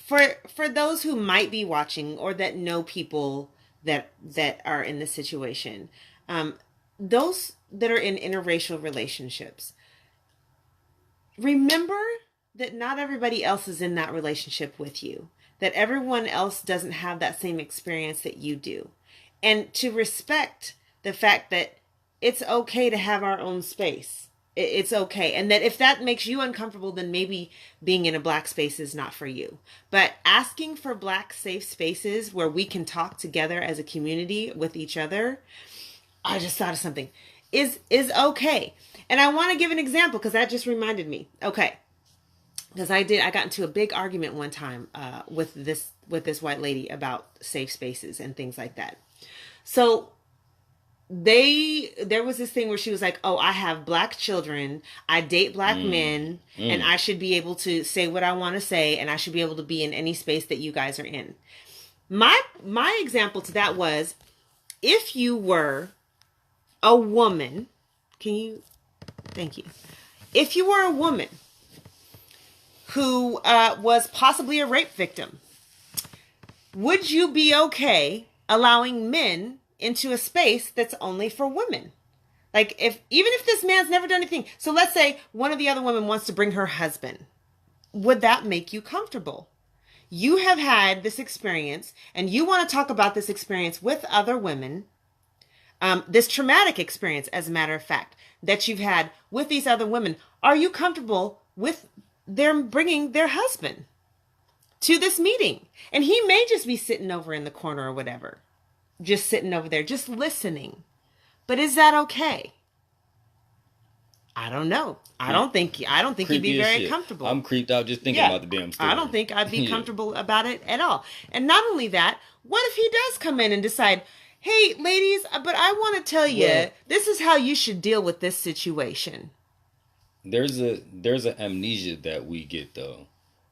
for those who might be watching or that know people that are in this situation, those that are in interracial relationships, remember that not everybody else is in that relationship with you, that everyone else doesn't have that same experience that you do, and to respect the fact that it's okay to have our own space. It's okay. And that if that makes you uncomfortable, then maybe being in a black space is not for you. But asking for black safe spaces where we can talk together as a community with each other, I just thought of something, is okay. And I want to give an example because that just reminded me. Okay. Because I got into a big argument one time with this white lady about safe spaces and things like that. So there was this thing where she was like, oh, I have black children, I date black men, and I should be able to say what I want to say, and I should be able to be in any space that you guys are in. My example to that was, if you were a woman, thank you. If you were a woman who was possibly a rape victim, would you be okay allowing men into a space that's only for women? Like, even if this man's never done anything. So let's say one of the other women wants to bring her husband. Would that make you comfortable? You have had this experience and you want to talk about this experience with other women. This traumatic experience, as a matter of fact, that you've had with these other women. Are you comfortable with them bringing their husband to this meeting? And he may just be sitting over in the corner or whatever. Just sitting over there, just listening. But is that okay? I don't know. I don't think you'd be very comfortable. I'm creeped out just thinking about the damn story. I don't think I'd be comfortable about it at all. And not only that, what if he does come in and decide, hey, ladies, but I want to tell you, this is how you should deal with this situation. There's a amnesia that we get, though.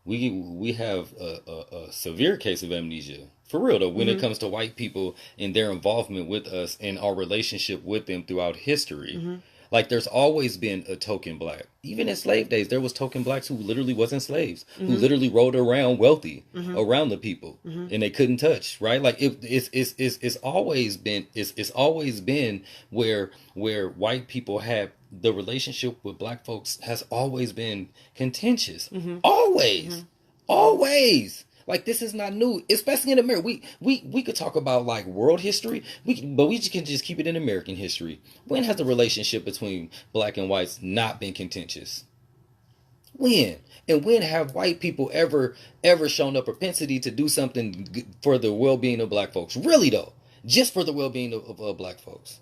We have a severe case of amnesia. For real, though, when it comes to white people and their involvement with us and our relationship with them throughout history. Like, there's always been a token black. Even in slave days, there was token blacks who literally wasn't slaves, who literally rode around wealthy around the people, and they couldn't touch, right? Like, it's always been where white people have the relationship with black folks has always been contentious. Always. Like, this is not new, especially in America. We could talk about, like, world history, but we can just keep it in American history. When has the relationship between black and whites not been contentious? When? And when have white people ever shown a propensity to do something for the well-being of black folks? Really, though, just for the well-being of black folks.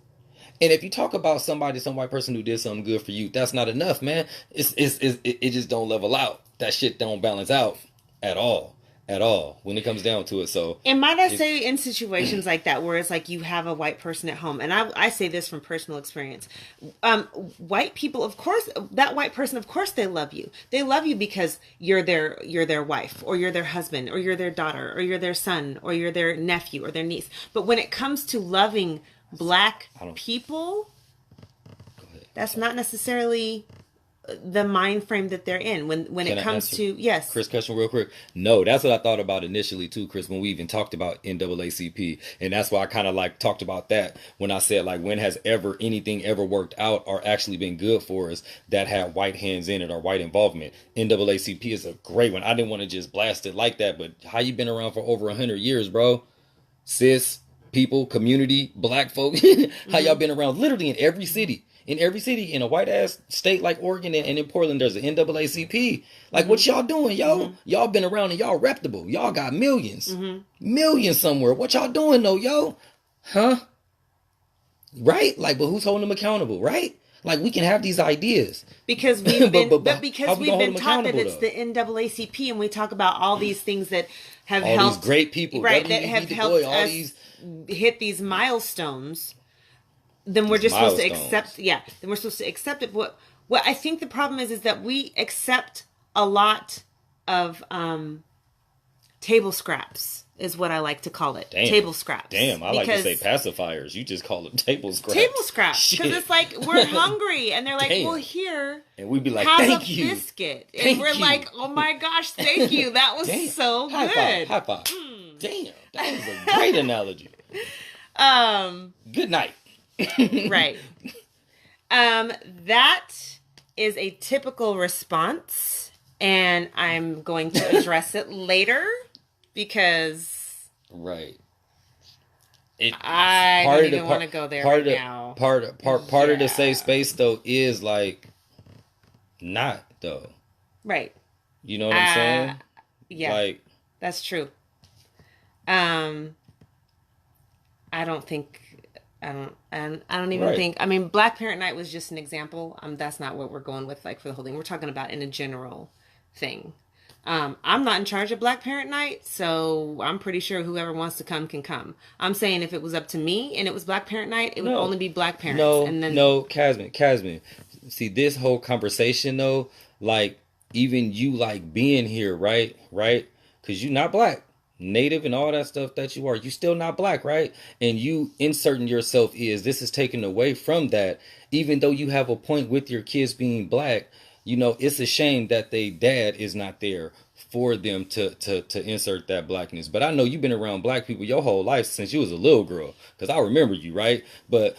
And if you talk about some white person who did something good for you, that's not enough, man. It just don't level out. That shit don't balance out at all when it comes down to it. So, and might I say, in situations like that where it's like you have a white person at home, and I say this from personal experience, white people, of course, that white person, of course, they love you. They love you because you're their wife, or you're their husband, or you're their daughter, or you're their son, or you're their nephew or their niece. But when it comes to loving black people, that's not necessarily the mind frame that they're in when it comes to, yes. Chris, question real quick. No, that's what I thought about initially too, Chris, when we even talked about NAACP. And that's why I kind of like talked about that when I said, like, when has anything ever worked out or actually been good for us that had white hands in it or white involvement? NAACP is a great one. I didn't want to just blast it like that, but how you been around for over 100 years, bro? Cis, people, community, black folk, how y'all been around literally in every city. In every city, in a white-ass state like Oregon and in Portland, there's an NAACP. Like, what y'all doing, yo? Y'all been around and y'all reputable. Y'all got millions. Millions somewhere. What y'all doing, though, yo? Huh? Right? Like, but who's holding them accountable, right? Like, we can have these ideas. Because we've been, because we've been taught that it's the NAACP, and we talk about all these things that have all helped. These great people. Right, that have helped us hit these milestones. Then we're just supposed to accept, then we're supposed to accept it. What I think the problem is that we accept a lot of table scraps, is what I like to call it. Damn. Table scraps. Damn, I like to say pacifiers. You just call them table scraps. Table scraps. Because it's like, we're hungry. And they're like, well, here. And we'd be like, have thank a you. biscuit. And we're like, oh my gosh, thank you. That was so good. High five. Damn, that was a great analogy. Good night. Right. That is a typical response, and I'm going to address it later because I don't even want to go there right now. Part of the safe space though is like not though. Right. You know what I'm saying? Yeah. Like, that's true. I don't think I don't even right. think. I mean, Black Parent Night was just an example. That's not what we're going with, like, for the whole thing. We're talking about in a general thing. I'm not in charge of Black Parent Night, so I'm pretty sure whoever wants to come can come. I'm saying if it was up to me and it was Black Parent Night, it would only be Black parents. No, Casman. See, this whole conversation though, like, even you like being here, right? Because you're not Black. Native and all that stuff that you are, you still not Black, right? And you inserting yourself this is taken away from that. Even though you have a point with your kids being Black, you know, it's a shame that they dad is not there for them to insert that Blackness. But I know you've been around Black people your whole life since you was a little girl, because I remember you, right? But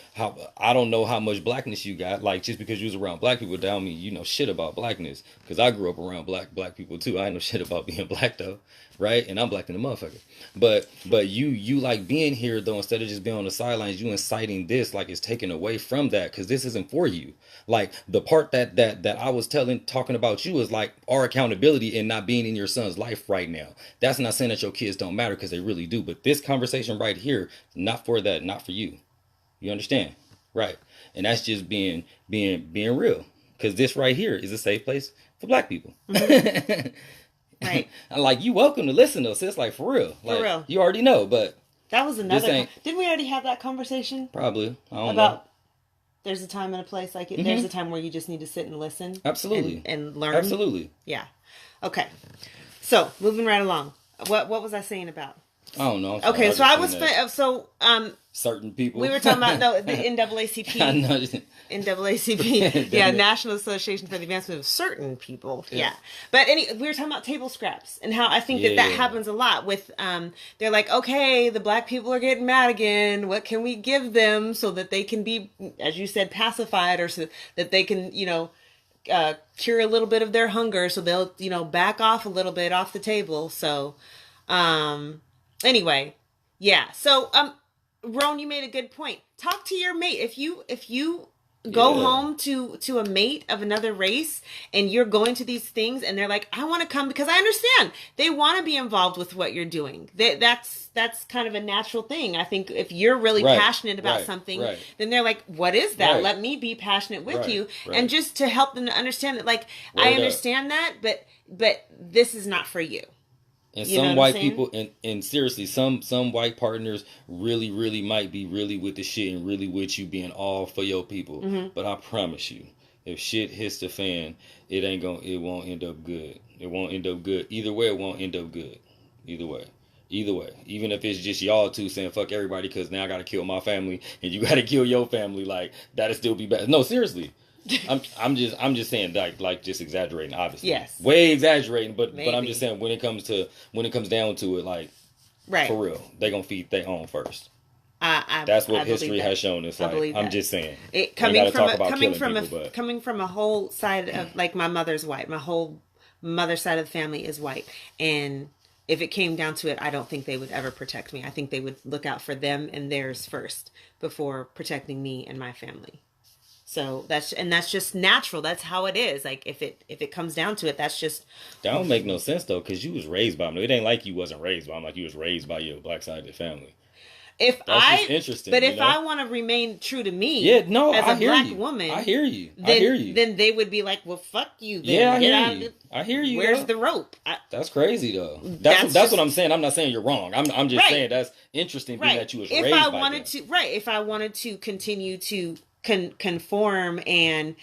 I don't know how much Blackness you got. Like, just because you was around Black people don't mean you know shit about Blackness, because I grew up around black people too. I ain't know shit about being Black though, right? And I'm Black in the motherfucker. But you like being here though, instead of just being on the sidelines, you inciting this, like, it's taken away from that, because this isn't for you. Like, the part that I was talking about you is like our accountability and not being in your son's life right now. That's not saying that your kids don't matter, because they really do. But this conversation right here, not for that, not for you. You understand? Right. And that's just being real. Because this right here is a safe place for Black people. Mm-hmm. Right. Like, you welcome to listen to us. It's like, for real. Like, for real. You already know, but that was another. Didn't we already have that conversation? Probably. I don't know. There's a time and a place, like it. Mm-hmm. There's a time where you just need to sit and listen. Absolutely. And learn. Absolutely. Yeah. Okay. So moving right along. What was I saying about? I don't know. Okay, so I was certain people. We were talking about the NAACP. I know. NAACP. Yeah, National Association for the Advancement of Certain People. Yeah. But we were talking about table scraps and how I think that happens a lot with they're like, okay, the Black people are getting mad again. What can we give them so that they can be, as you said, pacified, or so that they can, cure a little bit of their hunger, so they'll, back off a little bit off the table. So, anyway, yeah. So, Roan, you made a good point. Talk to your mate. If you go home to a mate of another race and you're going to these things and they're like, I want to come, because I understand they want to be involved with what you're doing. That's kind of a natural thing. I think if you're really passionate about something, then they're like, what is that? Let me be passionate with you. And just to help them to understand that, like, I understand that, but this is not for you. And some white people, and seriously, some white partners really might be really with the shit and really with you being all for your people. Mm-hmm. But I promise you, if shit hits the fan, it won't end up good. It won't end up good. Either way, it won't end up good. Either way. Even if it's just y'all two saying fuck everybody because now I gotta kill my family and you gotta kill your family, like, that'll still be bad. No, seriously. I'm just saying, like just exaggerating, obviously. Yes. Way exaggerating, but I'm just saying when it comes down to it, like, for real, they gonna feed their own first. That's what history has shown us. Like, I'm just saying, coming from a whole side of, like, my mother's white, my whole mother's side of the family is white, and if it came down to it, I don't think they would ever protect me. I think they would look out for them and theirs first before protecting me and my family. So that's just natural. That's how it is. Like, if it comes down to it, that's just... That don't make no sense, though, because you was raised by them. It ain't like you wasn't raised by them. Like, you was raised by your Black side of the family. That's just interesting. But if I want to remain true to me, as a Black woman, I hear you. Then they would be like, well, fuck you. Then. I hear you. Where's the rope? That's crazy, though. That's what I'm saying. I'm not saying you're wrong. I'm just saying that's interesting being that you was raised by them. If I wanted to continue to conform and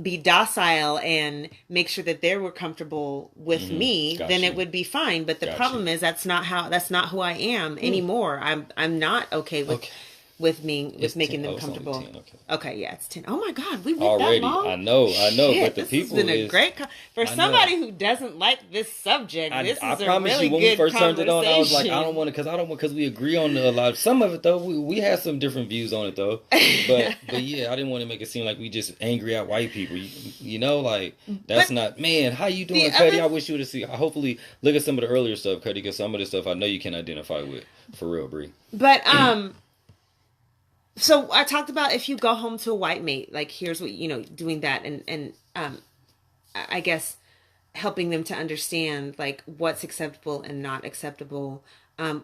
be docile and make sure that they were comfortable with me, then it would be fine. But the problem is that's not who I am anymore. I'm not okay with making them comfortable. Okay, yeah, it's 10. Oh my God, we went already. That long? I know. Shit, but the people has been a great for somebody who doesn't like this subject. This is a really when good we first turned it on, I was like, conversation. I don't want to, because we agree on a lot. Some of it though, we had some different views on it though. But yeah, I didn't want to make it seem like we just angry at white people. You know, like, that's not, man. How you doing, Cuddy? I wish you would have seen. Hopefully, look at some of the earlier stuff, Cuddy, because some of the stuff I know you can identify with, for real, Bree. But So I talked about if you go home to a white mate, like here's what doing that, and I guess helping them to understand like what's acceptable and not acceptable.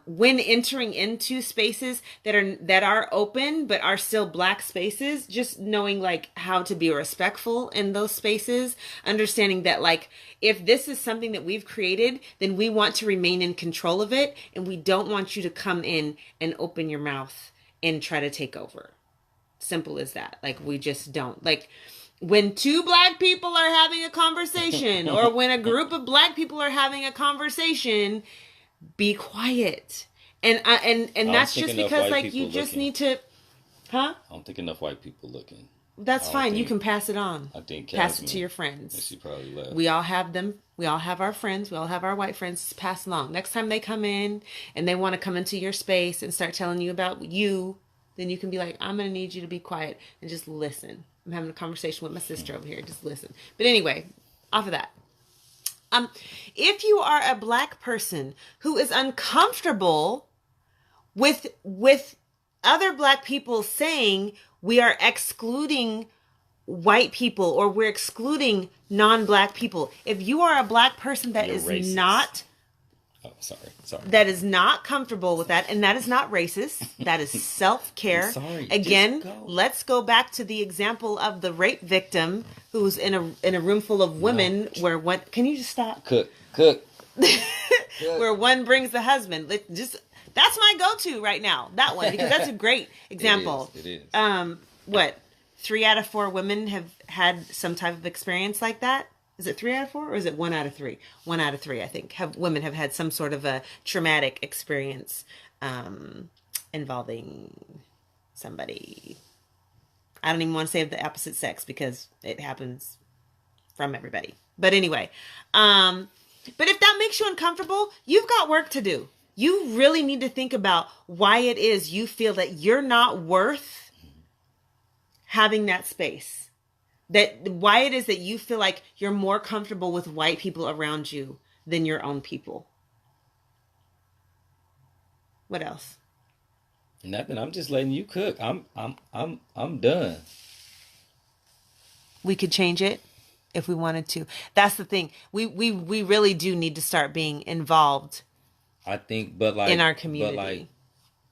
When entering into spaces that are open but are still black spaces, just knowing like how to be respectful in those spaces, understanding that like if this is something that we've created, then we want to remain in control of it, and we don't want you to come in and open your mouth and try to take over. Simple as that. Like we just don't. Like when two black people are having a conversation or when a group of black people are having a conversation, be quiet. And that's just because like you just need to, huh? I don't think enough white people looking. That's fine. You can pass it on. I think pass it to your friends. She probably left. We all have them. We all have our friends. We all have our white friends. Just pass along. Next time they come in and they want to come into your space and start telling you about you, then you can be like, I'm going to need you to be quiet and just listen. I'm having a conversation with my sister over here. Just listen. But anyway, off of that. If you are a black person who is uncomfortable with other black people saying we are excluding white people or we're excluding non-black people, if you are a black person that You're is racist. not Sorry. that is not comfortable with that, and that is not racist. That is self-care. Sorry. Again, Just go. let's go back to the example of the rape victim who's in a room full of women where one. Can you just stop? Cook. Where one brings the husband. That's my go-to right now. That one, because that's a great example. It is. What? 3 out of 4 women have had some type of experience like that. Is it 3 out of 4 or is it 1 out of 3? 1 out of 3, I think. Women have had some sort of a traumatic experience involving somebody. I don't even want to say of the opposite sex because it happens from everybody. But anyway, but if that makes you uncomfortable, you've got work to do. You really need to think about why it is you feel that you're not worth having that space. That why it is that you feel like you're more comfortable with white people around you than your own people. What else? Nothing. I'm just letting you cook. I'm done. We could change it if we wanted to. That's the thing. We really do need to start being involved. I think, but like in our community. But like,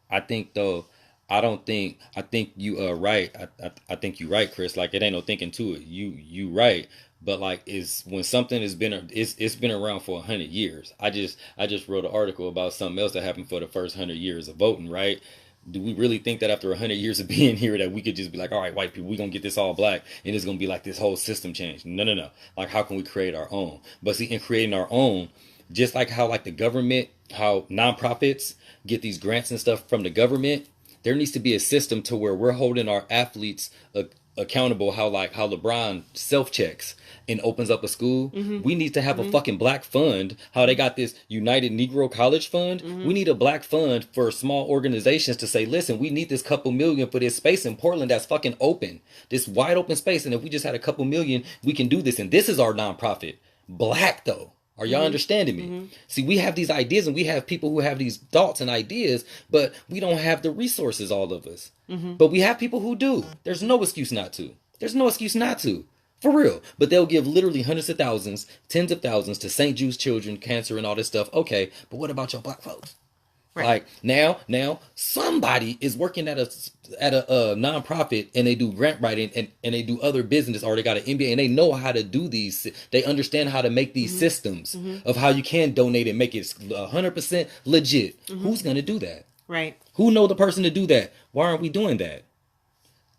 I think though. I think you are right. I think you right, Chris. Like it ain't no thinking to it. You right. But like is when something has been it's been around for 100 years. I just wrote an article about something else that happened for the first 100 years of voting, right? Do we really think that after 100 years of being here that we could just be like, all right, white people, we gonna get this all black and it's gonna be like this whole system change? No. Like how can we create our own? But see, in creating our own, just like how like the government, how nonprofits get these grants and stuff from the government, there needs to be a system to where we're holding our athletes accountable. How LeBron self-checks and opens up a school. Mm-hmm. We need to have a fucking black fund. How they got this United Negro College Fund. Mm-hmm. We need a black fund for small organizations to say, listen, we need this couple million for this space in Portland that's fucking open. This wide open space. And if we just had a couple million, we can do this. And this is our nonprofit. Black though. Are y'all understanding me? Mm-hmm. See, we have these ideas and we have people who have these thoughts and ideas, but we don't have the resources, all of us. Mm-hmm. But we have people who do. There's no excuse not to. There's no excuse not to. For real. But they'll give literally hundreds of thousands, tens of thousands to St. Jude's children, cancer and all this stuff. Okay, but what about your black folks? Right. Like now somebody is working at a nonprofit and they do grant writing and they do other business or they got an MBA and they know how to do these. They understand how to make these systems of how you can donate and make it 100% legit. Who's going to do that? Right. Who know the person to do that? Why aren't we doing that?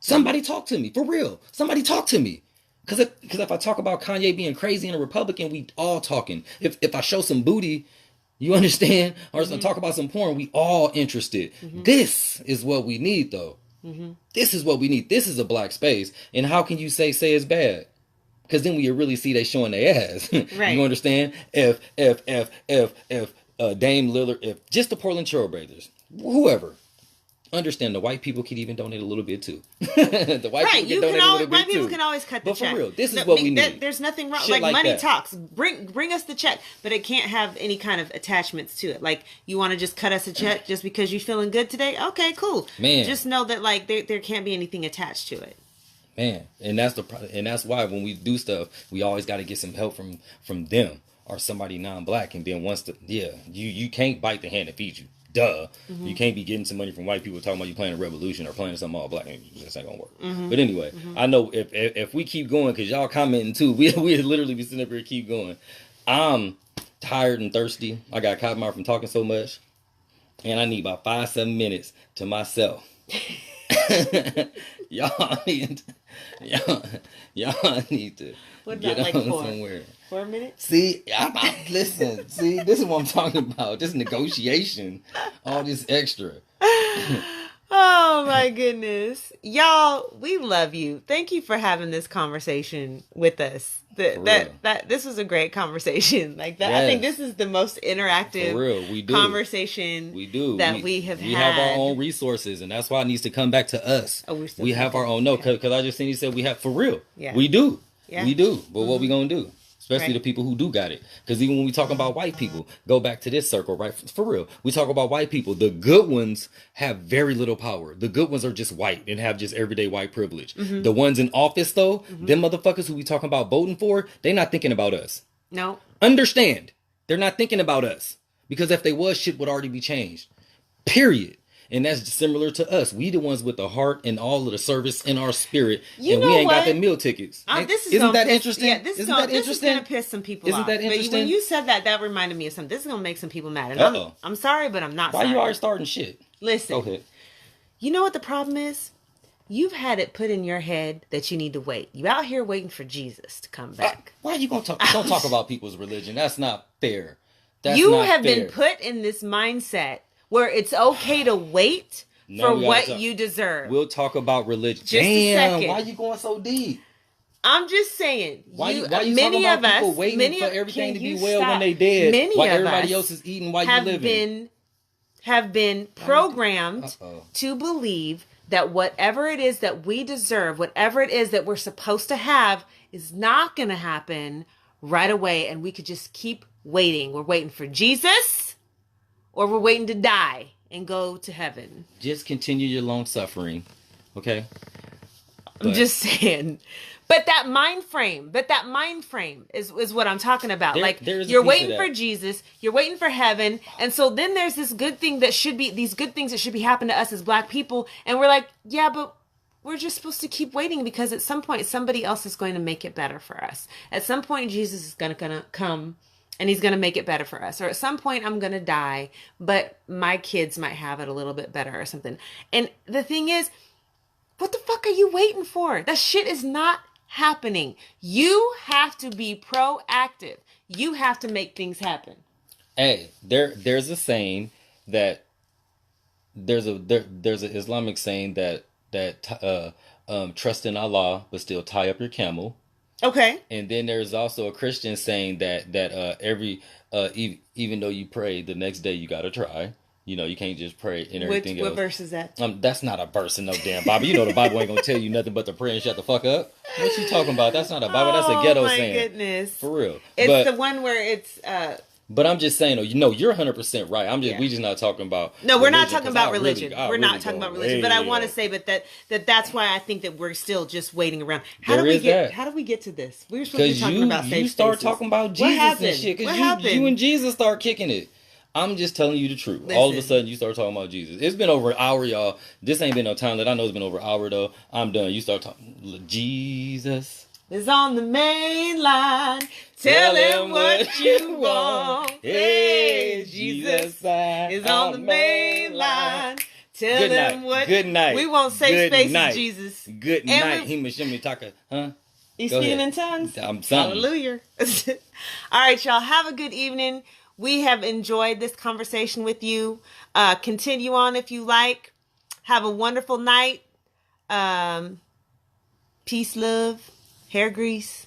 Somebody talk to me. For real. Somebody talk to me. Because if I talk about Kanye being crazy and a Republican, we all talking. If I show some booty, you understand? Or talk about some porn, we all interested. This is what we need, though. This is what we need. This is a black space. And how can you say it's bad? Because then we really see they showing their ass. Right. You understand? If Dame Lillard, if just the Portland Trailblazers, whoever, Understand the white people can even donate a little bit too. The white Right, people can donate a little bit white people too. can always cut the But check. for real, this is what we need. There's nothing wrong. Shit Like money that. talks. Bring us the check, but it can't have any kind of attachments to it. Like you want to just cut us a check just because you're feeling good today. Okay, cool. Man. Just know that like there can't be anything attached to it. Man, and that's why when we do stuff, we always got to get some help from them or somebody non-black. And then you can't bite the hand that feeds you. Duh. Mm-hmm. You can't be getting some money from white people talking about you playing a revolution or playing something all black. This ain't gonna work. But anyway, I know if we keep going, because y'all commenting too, we literally be sitting up here and keep going. I'm tired and thirsty. I got cottonmouth from talking so much, and I need about 5-7 minutes to myself. y'all need to What get about, like, on 4? somewhere. 4 minutes? See, listen. See, this is what I'm talking about. This negotiation, all this extra. Oh my goodness. Y'all, we love you. Thank you for having this conversation with us. This was a great conversation. Like that, I think Yes. this is the most interactive For real, we do. conversation We do. that we have We had. have our own resources, and that's why it needs to come back to us. Oh, we're still we have our own. No, because I just seen you said we have for real. Yeah. We do. Yeah. We do. But what we gonna do? Especially Right. the people who do got it. Because even when we talk about white people, go back to this circle, right? For real. We talk about white people. The good ones have very little power. The good ones are just white and have just everyday white privilege. The ones in office, though, them motherfuckers who we talking about voting for, they not thinking about us. No. Understand. They're not thinking about us. Because if they was, shit would already be changed. Period. And that's similar to us. We the ones with the heart and all of the service in our spirit. You and know we ain't got what? the meal tickets. Isn't that interesting? Yeah, this is gonna piss some people Isn't off. that But interesting? when you said that reminded me of something. This is gonna make some people mad. And Uh-oh. I'm sorry, but I'm not Why sorry. you already starting shit? Listen. Go ahead. You know what the problem is? You've had it put in your head that you need to wait. You out here waiting for Jesus to come back. Why are you gonna talk? Don't talk about people's religion. That's not fair. That's You not have fair. been put in this mindset where it's okay to wait Now for we gotta what talk- you deserve. We'll talk about religion. Just a Damn, second. why you going so deep? I'm just saying. Why you many talking about of us, people waiting many for of- everything to can be you well stop? when they dead? Many while of everybody us else is eating while you have living. been programmed Uh-oh. to believe that whatever it is that we deserve, whatever it is that we're supposed to have, is not going to happen right away, and we could just keep waiting. We're waiting for Jesus, or we're waiting to die and go to heaven. Just continue your long suffering, okay? I'm just saying. But that mind frame is what I'm talking about. There's a you're piece waiting of for that. Jesus, you're waiting for heaven, and so then there's these good things that should be happening to us as black people, and we're like, yeah, but we're just supposed to keep waiting because at some point somebody else is going to make it better for us. At some point Jesus is gonna come and he's gonna make it better for us. Or at some point I'm gonna die, but my kids might have it a little bit better or something. And the thing is, what the fuck are you waiting for? That shit is not happening. You have to be proactive. You have to make things happen. Hey, there's a saying that there's an Islamic saying that trust in Allah but still tie up your camel. Okay. And then there's also a Christian saying that even though you pray, the next day you gotta try. You know, you can't just pray and everything else. What verse is that? That's not a verse in no damn Bible. You know the Bible ain't gonna tell you nothing but to pray and shut the fuck up. What you talking about? That's not a Bible. That's a ghetto saying. Oh my goodness. For real. It's the one where it's But I'm just saying, you're 100% right. We just not talking about. No, we're not religion, talking 'cause about I religion. really- I We're really not talking go about religion. But I way want to up. say, that's why I think that we're still just waiting around. How There do we is get? that. How do we get to this? We were supposed to be Because talking about safe you start spaces. talking about What Jesus happened? and shit. What Because happened? you and Jesus start kicking it. I'm just telling you the truth. All of a Listen. sudden, you start talking about Jesus. It's been over an hour, y'all. This ain't been no time that I know it's been over an hour, though. I'm done. You start talking. Jesus. Is on the main line. Tell him what you want. Hey, Jesus is on the main line. Tell Good him night. what. Good night. We want safe Good spaces, night. Jesus. Good And night. we- He mashimi taka. Huh? You Go speaking ahead. in tongues? I'm something. Hallelujah. All right, y'all. Have a good evening. We have enjoyed this conversation with you. Continue on if you like. Have a wonderful night. Peace, love, hair grease.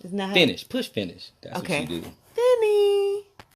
Isn't that how? Finish. Push finish. That's Okay. what you do. Finish.